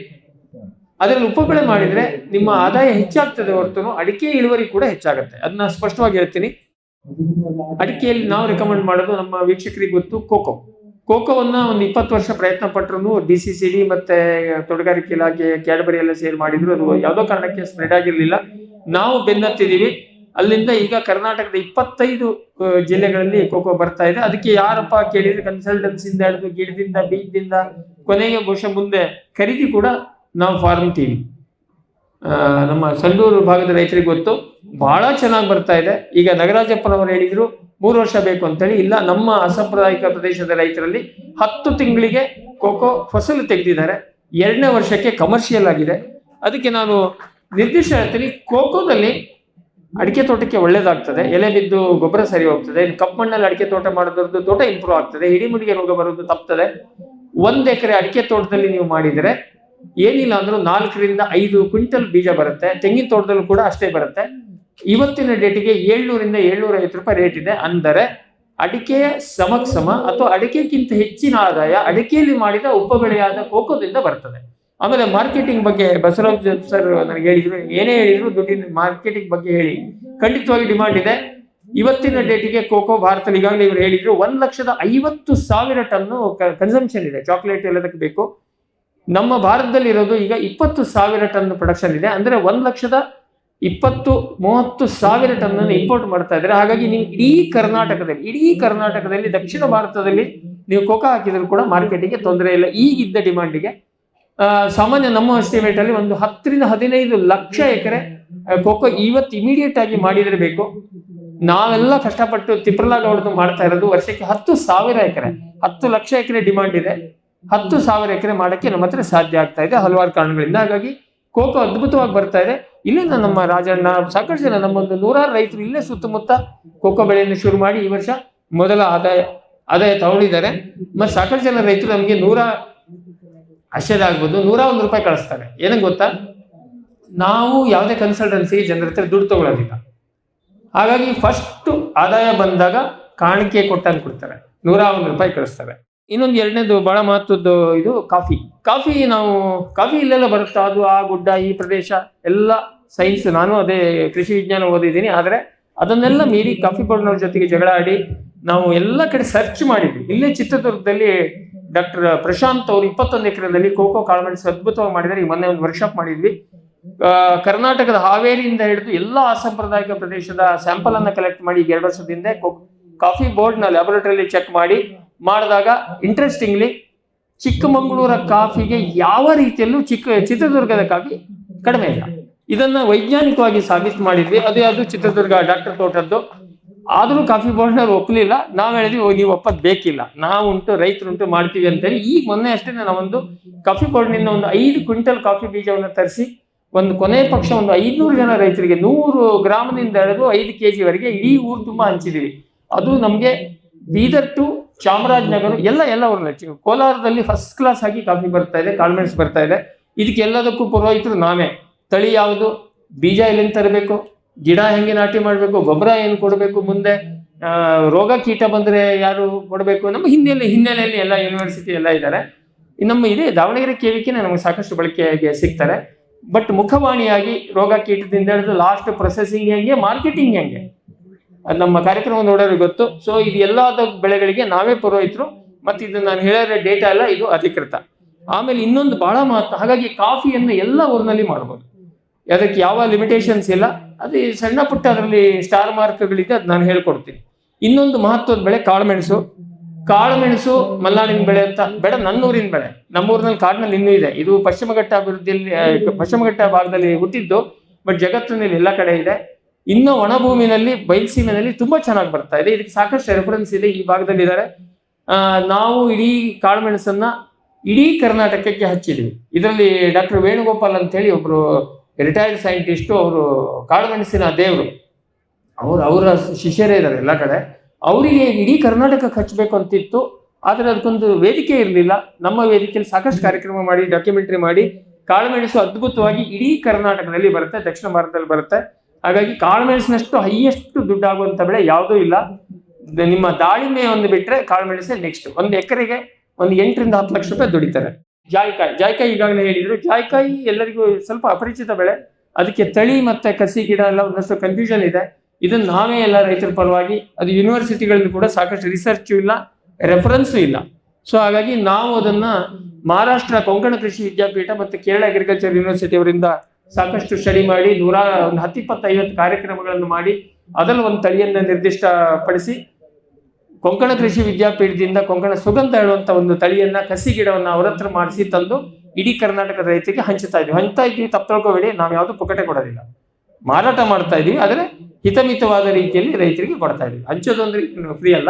ಅದರಲ್ಲಿ ಉಪ ಬೆಳೆ ಮಾಡಿದ್ರೆ ನಿಮ್ಮ ಆದಾಯ ಹೆಚ್ಚಾಗ್ತದೆ ಹೊರತು ಅಡಿಕೆ ಇಳುವರಿ ಕೂಡ ಹೆಚ್ಚಾಗುತ್ತೆ. ಅದನ್ನ ಸ್ಪಷ್ಟವಾಗಿ ಹೇಳ್ತೀನಿ. ಅಡಿಕೆಯಲ್ಲಿ ನಾವು ರೆಕಮೆಂಡ್ ಮಾಡೋದು, ನಮ್ಮ ವೀಕ್ಷಕರಿಗೆ ಗೊತ್ತು, ಕೋಕೋವನ್ನ ಒಂದು 20 ವರ್ಷ ಪ್ರಯತ್ನ ಪಟ್ಟರು DCCD ಮತ್ತೆ ತೋಟಗಾರಿಕೆ ಇಲಾಖೆ ಕ್ಯಾಡ್ಬರಿ ಎಲ್ಲ ಸೇರ್ ಮಾಡಿದ್ರು. ಅದು ಯಾವುದೋ ಕಾರಣಕ್ಕೆ ಸ್ಪ್ರೆಡ್ ಆಗಿರ್ಲಿಲ್ಲ. ನಾವು ಬೆನ್ನತ್ತಿದೀವಿ. ಅಲ್ಲಿಂದ ಈಗ ಕರ್ನಾಟಕದ 25 ಜಿಲ್ಲೆಗಳಲ್ಲಿ ಕೋಕೋ ಬರ್ತಾ ಇದೆ. ಅದಕ್ಕೆ ಯಾರಪ್ಪ ಕೇಳಿದ್ರೆ ಕನ್ಸಲ್ಟೆನ್ಸಿಂದ ಹಿಡಿದು ಗಿಡದಿಂದ ಬೀಜದಿಂದ ಕೊನೆಗೆ ಬಹುಶಃ ಮುಂದೆ ಖರೀದಿ ಕೂಡ ನಾವು ಫಾರ್ಮ್ ಟಿವಿ ನಮ್ಮ ಸಂಡೂರು ಭಾಗದ ರೈತರಿಗೆ ಗೊತ್ತು, ಬಹಳ ಚೆನ್ನಾಗಿ ಬರ್ತಾ ಇದೆ. ಈಗ ನಗರಾಜಪ್ಪನವರು ಹೇಳಿದ್ರು 3 ವರ್ಷ ಬೇಕು ಅಂತೇಳಿ. ಇಲ್ಲ, ನಮ್ಮ ಅಸಾಂಪ್ರದಾಯಿಕ ಪ್ರದೇಶದ ರೈತರಲ್ಲಿ 10 ತಿಂಗಳಿಗೆ ಕೋಕೋ ಫಸಲು ತೆಗೆದಿದ್ದಾರೆ. 2ನೇ ವರ್ಷಕ್ಕೆ ಕಮರ್ಷಿಯಲ್ ಆಗಿದೆ. ಅದಕ್ಕೆ ನಾನು ನಿರ್ದಿಷ್ಟ ಹೇಳ್ತೀನಿ, ಕೋಕೋದಲ್ಲಿ ಅಡಿಕೆ ತೋಟಕ್ಕೆ ಒಳ್ಳೇದಾಗ್ತದೆ. ಎಲೆ ಬಿದ್ದು ಗೊಬ್ಬರ ಸರಿ ಹೋಗ್ತದೆ. ಕಪ್ಪು ಮಣ್ಣಲ್ಲಿ ಅಡಿಕೆ ತೋಟ ಮಾಡೋದ್ರದ್ದು ತೋಟ ಇಂಪ್ರೂವ್ ಆಗ್ತದೆ. ಹಿಡಿಮುಡಿಗೆ ರೋಗ ಬರೋದು ತಪ್ತದೆ. 1 ಎಕರೆ ಅಡಿಕೆ ತೋಟದಲ್ಲಿ ನೀವು ಮಾಡಿದರೆ ಏನಿಲ್ಲ ಅಂದ್ರೂ 4-5 ಕ್ವಿಂಟಲ್ ಬೀಜ ಬರುತ್ತೆ. ತೆಂಗಿನ ತೋಟದಲ್ಲೂ ಕೂಡ ಅಷ್ಟೇ ಬರುತ್ತೆ. ಇವತ್ತಿನ ಡೇಟಿಗೆ 700ರಿಂದ 750 ರೂಪಾಯಿ ರೇಟ್ ಇದೆ. ಅಂದರೆ ಅಡಿಕೆ ಸಮ ಅಥವಾ ಅಡಿಕೆಗಿಂತ ಹೆಚ್ಚಿನ ಆದಾಯ ಅಡಿಕೆಯಲ್ಲಿ ಮಾಡಿದ ಉಪಬೆಳೆಯಾದ ಕೋಕೋದಿಂದ ಬರ್ತದೆ. ಆಮೇಲೆ ಮಾರ್ಕೆಟಿಂಗ್ ಬಗ್ಗೆ ಬಸವರಾಜ್ ಸರ್ ನನಗೆ ಹೇಳಿದ್ರು, ಏನೇ ಹೇಳಿದ್ರು ದುಡ್ಡಿನ ಮಾರ್ಕೆಟಿಂಗ್ ಬಗ್ಗೆ ಹೇಳಿ. ಖಂಡಿತವಾಗಿ ಡಿಮಾಂಡ್ ಇದೆ. ಇವತ್ತಿನ ಡೇಟಿಗೆ ಕೋಕೋ ಭಾರತದಲ್ಲಿ ಈಗಾಗಲೇ ಇವರು ಹೇಳಿದ್ರು 1,50,000 ಟನ್ನು ಕನ್ಸಂಪ್ಷನ್ ಇದೆ. ಚಾಕ್ಲೇಟ್ ಎಲ್ಲದಕ್ಕೆ ಬೇಕು. ನಮ್ಮ ಭಾರತದಲ್ಲಿ ಇರೋದು ಈಗ 20,000 ಟನ್ ಪ್ರೊಡಕ್ಷನ್ ಇದೆ. ಅಂದ್ರೆ 1,20,000-30,000 ಟನ್ ಇಂಪೋರ್ಟ್ ಮಾಡ್ತಾ ಇದ್ದಾರೆ. ಹಾಗಾಗಿ ನೀವು ಇಡೀ ಕರ್ನಾಟಕದಲ್ಲಿ ದಕ್ಷಿಣ ಭಾರತದಲ್ಲಿ ನೀವು ಕೋಕೋ ಹಾಕಿದ್ರು ಕೂಡ ಮಾರ್ಕೆಟಿಗೆ ತೊಂದರೆ ಇಲ್ಲ. ಈಗಿದ್ದ ಡಿಮಾಂಡಿಗೆ ಸಾಮಾನ್ಯ ನಮ್ಮ ಎಸ್ಟಿಮೇಟ್ ಅಲ್ಲಿ ಒಂದು 10-15 ಲಕ್ಷ ಎಕರೆ ಕೋಕೋ ಇವತ್ತು ಇಮಿಡಿಯೇಟ್ ಆಗಿ ಮಾಡಿದ್ರೆ ಬೇಕು. ನಾವೆಲ್ಲ ಕಷ್ಟಪಟ್ಟು ತಿಪ್ರಲಾಗ ಹೊಡೆದು ಮಾಡ್ತಾ ಇರೋದು ವರ್ಷಕ್ಕೆ 10,000 ಎಕರೆ, 10 ಲಕ್ಷ ಎಕರೆ ಡಿಮಾಂಡ್ ಇದೆ. 10,000 ಎಕರೆ ಮಾಡಕ್ಕೆ ನಮ್ಮ ಹತ್ರ ಸಾಧ್ಯ ಆಗ್ತಾ ಇದೆ ಹಲವಾರು ಕಾರಣಗಳಿಂದ. ಹಾಗಾಗಿ ಕೋಕೋ ಅದ್ಭುತವಾಗಿ ಬರ್ತಾ ಇದೆ. ಇಲ್ಲಿಂದ ನಮ್ಮ ರಾಜಣ್ಣ ಸಾಕಷ್ಟು ಜನ ನಮ್ಮೊಂದು 100 ರೈತರು ಇಲ್ಲೇ ಸುತ್ತಮುತ್ತ ಕೋಕೋ ಬೆಳೆಯನ್ನು ಶುರು ಮಾಡಿ ಈ ವರ್ಷ ಮೊದಲ ಆದಾಯ ತಗೊಂಡಿದ್ದಾರೆ. ಮತ್ತೆ ಸಾಕಷ್ಟು ಜನ ರೈತರು ನಮಗೆ 100 ಆಗ್ಬೋದು 101 ರೂಪಾಯಿ ಕಳಿಸ್ತಾರೆ. ಏನಂಗೆ ಗೊತ್ತಾ, ನಾವು ಯಾವುದೇ ಕನ್ಸಲ್ಟೆನ್ಸಿ ಜನರ ಹತ್ರ ದುಡ್ಡು ತಗೊಳ್ಳೋದಿಲ್ಲ. ಹಾಗಾಗಿ ಫಸ್ಟ್ ಆದಾಯ ಬಂದಾಗ ಕಾಣಿಕೆ ಕೊಟ್ಟಂಗೆ ಕೊಡ್ತಾರೆ, 101 ರೂಪಾಯಿ ಕಳಿಸ್ತಾರೆ. ಇನ್ನೊಂದು ಎರಡನೇದು ಬಹಳ ಮಹತ್ವದ್ದು ಇದು ಕಾಫಿ. ನಾವು ಕಾಫಿ ಇಲ್ಲೆಲ್ಲ ಬರುತ್ತಾ, ಅದು ಆ ಗುಡ್ಡ ಈ ಪ್ರದೇಶ ಎಲ್ಲ ಸೈನ್ಸ್. ನಾನು ಅದೇ ಕೃಷಿ ವಿಜ್ಞಾನ ಓದಿದ್ದೀನಿ. ಆದರೆ ಅದನ್ನೆಲ್ಲ ಮೀರಿ ಕಾಫಿ ಬೋರ್ಡ್ನವ್ರ ಜೊತೆಗೆ ಜಗಳ ಆಡಿ ನಾವು ಎಲ್ಲ ಕಡೆ ಸರ್ಚ್ ಮಾಡಿದ್ವಿ. ಇಲ್ಲೇ ಚಿತ್ರದುರ್ಗದಲ್ಲಿ ಡಾಕ್ಟರ್ ಪ್ರಶಾಂತ್ ಅವರು 21 ಎಕರೆನಲ್ಲಿ ಕೋಕೋ ಕಾಳುಮೆಣಸು ಅದ್ಭುತವಾಗಿ ಮಾಡಿದ್ದಾರೆ. ಈ ಮೊನ್ನೆ ಒಂದು ವರ್ಕ್ಶಾಪ್ ಮಾಡಿದ್ವಿ. ಕರ್ನಾಟಕದ ಹಾವೇರಿಯಿಂದ ಹಿಡಿದು ಎಲ್ಲ ಅಸಾಂಪ್ರದಾಯಿಕ ಪ್ರದೇಶದ ಸ್ಯಾಂಪಲ್ ಅನ್ನ ಕಲೆಕ್ಟ್ ಮಾಡಿ 2 ವರ್ಷದಿಂದ ಕಾಫಿ ಬೋರ್ಡ್ನ ಲ್ಯಾಬೊರೇಟರಿಯಲ್ಲಿ ಚೆಕ್ ಮಾಡಿದಾಗ ಇಂಟ್ರೆಸ್ಟಿಂಗ್ಲಿ ಚಿಕ್ಕಮಗಳೂರ ಕಾಫಿಗೆ ಯಾವ ರೀತಿಯಲ್ಲೂ ಚಿತ್ರದುರ್ಗದ ಕಾಫಿ ಕಡಿಮೆ ಇಲ್ಲ. ಇದನ್ನ ವೈಜ್ಞಾನಿಕವಾಗಿ ಸಾಬೀತು ಮಾಡಿದ್ವಿ. ಅದು ಚಿತ್ರದುರ್ಗ ಡಾಕ್ಟರ್ ತೋಟದ್ದು. ಆದರೂ ಕಾಫಿ ಬೋರ್ಡ್ನವ್ರು ಒಪ್ಪಲಿಲ್ಲ. ನಾವು ಹೇಳಿದ್ವಿ ನೀವು ಒಪ್ಪದ್ ಬೇಕಿಲ್ಲ, ನಾವುಂಟು ರೈತರುಂಟು ಮಾಡ್ತೀವಿ ಅಂತೇಳಿ. ಈ ಮೊನ್ನೆ ಅಷ್ಟೇ ನಾವೊಂದು ಕಾಫಿ ಬೋರ್ಡ್ನಿಂದ ಒಂದು 5 ಕ್ವಿಂಟಲ್ ಕಾಫಿ ಬೀಜವನ್ನು ತರಿಸಿ ಒಂದು ಕೊನೆ ಪಕ್ಷ ಒಂದು 500 ಜನ ರೈತರಿಗೆ 100 ಗ್ರಾಮದಿಂದ ಹಿಡಿದು 5 kg ವರೆಗೆ ಇಡೀ ಊರು ತುಂಬಾ ಹಂಚಿದೀವಿ. ಅದು ನಮಗೆ ಬೀದರ್ ಟು ಚಾಮರಾಜನಗರ ಎಲ್ಲ ಊರಲ್ಲಿ, ಕೋಲಾರದಲ್ಲಿ ಫಸ್ಟ್ ಕ್ಲಾಸ್ ಆಗಿ ಕಾಫಿ ಬರ್ತಾ ಇದೆ, ಕಾಳುಮೆಣಸು ಬರ್ತಾ ಇದೆ. ಇದಕ್ಕೆಲ್ಲದಕ್ಕೂ ಪುರೋಹಿತರು ನಾವೇ. ತಳಿ ಯಾವುದು, ಬೀಜ ಎಲ್ಲಿಂದ ತರಬೇಕು, ಗಿಡ ಹೆಂಗೆ ನಾಟಿ ಮಾಡಬೇಕು, ಗೊಬ್ಬರ ಏನು ಕೊಡಬೇಕು, ಮುಂದೆ ರೋಗ ಕೀಟ ಬಂದರೆ ಯಾರು ಕೊಡಬೇಕು, ನಮ್ಮ ಹಿನ್ನೆಲೆಯಲ್ಲಿ ಎಲ್ಲ ಯೂನಿವರ್ಸಿಟಿ ಎಲ್ಲ ಇದ್ದಾರೆ. ನಮ್ಮ ಇದೇ ದಾವಣಗೆರೆ KVK ನಮಗೆ ಸಾಕಷ್ಟು ಬಳಕೆಗೆ ಸಿಗ್ತಾರೆ. ಬಟ್ ಮುಖವಾಣಿಯಾಗಿ ರೋಗ ಕೀಟದಿಂದ ಹಿಡಿದು ಲಾಸ್ಟ್ ಪ್ರೊಸೆಸಿಂಗ್ ಹೆಂಗೆ, ಮಾರ್ಕೆಟಿಂಗ್ ಹೆಂಗೆ, ಅದು ನಮ್ಮ ಕಾರ್ಯಕ್ರಮ ನೋಡೋರಿಗೆ ಗೊತ್ತು. ಸೊ ಇದು ಎಲ್ಲದ ಬೆಳೆಗಳಿಗೆ ನಾವೇ ಪುರೋಹಿತರು. ಮತ್ತು ಇದು ನಾನು ಹೇಳಿರೋ ಡೇಟಾ ಎಲ್ಲ ಇದು ಅಧಿಕೃತ. ಆಮೇಲೆ ಇನ್ನೊಂದು ಬಹಳ ಮಹತ್ವ, ಹಾಗಾಗಿ ಕಾಫಿಯನ್ನು ಎಲ್ಲ ಊರಿನಲ್ಲಿ ಮಾಡ್ಬೋದು, ಅದಕ್ಕೆ ಯಾವ ಲಿಮಿಟೇಷನ್ಸ್ ಇಲ್ಲ. ಅದು ಸಣ್ಣ ಪುಟ್ಟ ಅದರಲ್ಲಿ ಸ್ಟಾರ್ ಮಾರ್ಕ್ಗಳಿದೆ, ಅದು ನಾನು ಹೇಳ್ಕೊಡ್ತೀನಿ. ಇನ್ನೊಂದು ಮಹತ್ವದ ಬೆಳೆ ಕಾಳುಮೆಣಸು ಮಲೆನಾಡಿನ ಬೆಳೆ ಅಂತ ಬೇಡ, ನನ್ನೂರಿನ ಬೆಳೆ. ನಮ್ಮೂರಿನಲ್ಲಿ ಕಾಡಿನಲ್ಲಿ ಇನ್ನೂ ಇದೆ. ಇದು ಪಶ್ಚಿಮ ಘಟ್ಟ ಭಾಗದಲ್ಲಿ ಹುಟ್ಟಿದ್ದು, ಬಟ್ ಜಗತ್ತಿನಲ್ಲಿ ಎಲ್ಲ ಕಡೆ ಇದೆ. ಇನ್ನು ಒಣಭೂಮಿನಲ್ಲಿ ಬಯಲುಸೀಮೆನಲ್ಲಿ ತುಂಬಾ ಚೆನ್ನಾಗಿ ಬರ್ತಾ ಇದೆ. ಇದಕ್ಕೆ ಸಾಕಷ್ಟು ರೆಫರೆನ್ಸ್ ಇದೆ. ಈ ಭಾಗದಲ್ಲಿ ಇದ್ದಾರೆ. ನಾವು ಇಡೀ ಕಾಳುಮೆಣಸನ್ನ ಇಡೀ ಕರ್ನಾಟಕಕ್ಕೆ ಹಚ್ಚಿದ್ವಿ. ಇದರಲ್ಲಿ ಡಾಕ್ಟರ್ ವೇಣುಗೋಪಾಲ್ ಅಂತ ಹೇಳಿ ಒಬ್ರು ರಿಟೈರ್ಡ್ ಸೈಂಟಿಸ್ಟು, ಅವರು ಕಾಳುಮೆಣಸಿನ ದೇವರು, ಅವರ ಶಿಷ್ಯರೇ ಇದ್ದಾರೆ ಎಲ್ಲ ಕಡೆ. ಅವರಿಗೆ ಇಡೀ ಕರ್ನಾಟಕಕ್ಕೆ ಹಚ್ಚಬೇಕು ಅಂತಿತ್ತು. ಆದರೆ ಅದಕ್ಕೊಂದು ವೇದಿಕೆ ಇರಲಿಲ್ಲ. ನಮ್ಮ ವೇದಿಕೆಯಲ್ಲಿ ಸಾಕಷ್ಟು ಕಾರ್ಯಕ್ರಮ ಮಾಡಿ ಡಾಕ್ಯುಮೆಂಟ್ರಿ ಮಾಡಿ ಕಾಳುಮೆಣಸು ಅದ್ಭುತವಾಗಿ ಇಡೀ ಕರ್ನಾಟಕದಲ್ಲಿ ಬರುತ್ತೆ, ದಕ್ಷಿಣ ಭಾರತದಲ್ಲಿ ಬರುತ್ತೆ. ಹಾಗಾಗಿ ಕಾಳುಮೆಣಸಿನಷ್ಟು ಹೈಯೆಸ್ಟ್ ದುಡ್ಡಾಗುವಂಥ ಬೆಳೆ ಯಾವುದೂ ಇಲ್ಲ. ನಿಮ್ಮ ದಾಳಿಂಬೆ ಒಂದು ಬಿಟ್ಟರೆ ಕಾಳುಮೆಣಸೆ ನೆಕ್ಸ್ಟ್. ಒಂದು ಎಕರೆಗೆ ಒಂದು 8ರಿಂದ 10 ಲಕ್ಷ ರೂಪಾಯಿ ದುಡಿತಾರೆ. ಜಾಯ್ಕಾಯಿ ಈಗಾಗಲೇ ಹೇಳಿದ್ರು. ಜಾಯ್ಕಾಯಿ ಎಲ್ಲರಿಗೂ ಸ್ವಲ್ಪ ಅಪರಿಚಿತ ಬೆಳೆ. ಅದಕ್ಕೆ ತಳಿ ಮತ್ತೆ ಕಸಿ ಗಿಡ ಎಲ್ಲ ಒಂದಷ್ಟು ಕನ್ಫ್ಯೂಷನ್ ಇದೆ. ಇದನ್ನು ನಾವೇ ಎಲ್ಲ ರೈತರ ಪರವಾಗಿ, ಅದು ಯೂನಿವರ್ಸಿಟಿಗಳಲ್ಲಿ ಕೂಡ ಸಾಕಷ್ಟು ರಿಸರ್ಚು ಇಲ್ಲ, ರೆಫರೆನ್ಸು ಇಲ್ಲ. ಸೊ ಹಾಗಾಗಿ ನಾವು ಅದನ್ನ ಮಹಾರಾಷ್ಟ್ರ ಕೊಂಕಣ ಕೃಷಿ ವಿದ್ಯಾಪೀಠ ಮತ್ತು ಕೇರಳ ಅಗ್ರಿಕಲ್ಚರ್ ಯೂನಿವರ್ಸಿಟಿ ಅವರಿಂದ ಸಾಕಷ್ಟು ಸ್ಟಡಿ ಮಾಡಿ 110-150 ಕಾರ್ಯಕ್ರಮಗಳನ್ನು ಮಾಡಿ ಅದರಲ್ಲಿ ಒಂದು ತಳಿಯನ್ನು ನಿರ್ದಿಷ್ಟಪಡಿಸಿ ಕೊಂಕಣ ಕೃಷಿ ವಿದ್ಯಾಪೀಠದಿಂದ ಕೊಂಕಣ ಸುಗಂಧ ಹೇಳುವಂಥ ಒಂದು ತಳಿಯನ್ನ, ಕಸಿ ಗಿಡವನ್ನು ಅವರ ಹತ್ರ ಮಾಡಿಸಿ ತಂದು ಇಡೀ ಕರ್ನಾಟಕದ ರೈತರಿಗೆ ಹಂಚ್ತಾ ಇದ್ವಿ. ತಪ್ಪು ತಿಳ್ಕೊಬೇಡಿ, ನಾವು ಯಾವುದು ಪುಕ್ಕಟೆ ಕೊಡೋದಿಲ್ಲ, ಮಾರಾಟ ಮಾಡ್ತಾ ಇದೀವಿ. ಆದರೆ ಹಿತಮಿತವಾದ ರೀತಿಯಲ್ಲಿ ರೈತರಿಗೆ ಕೊಡ್ತಾ ಇದೀವಿ. ಹಂಚೋದಂದ್ರೆ ಫ್ರೀ ಅಲ್ಲ.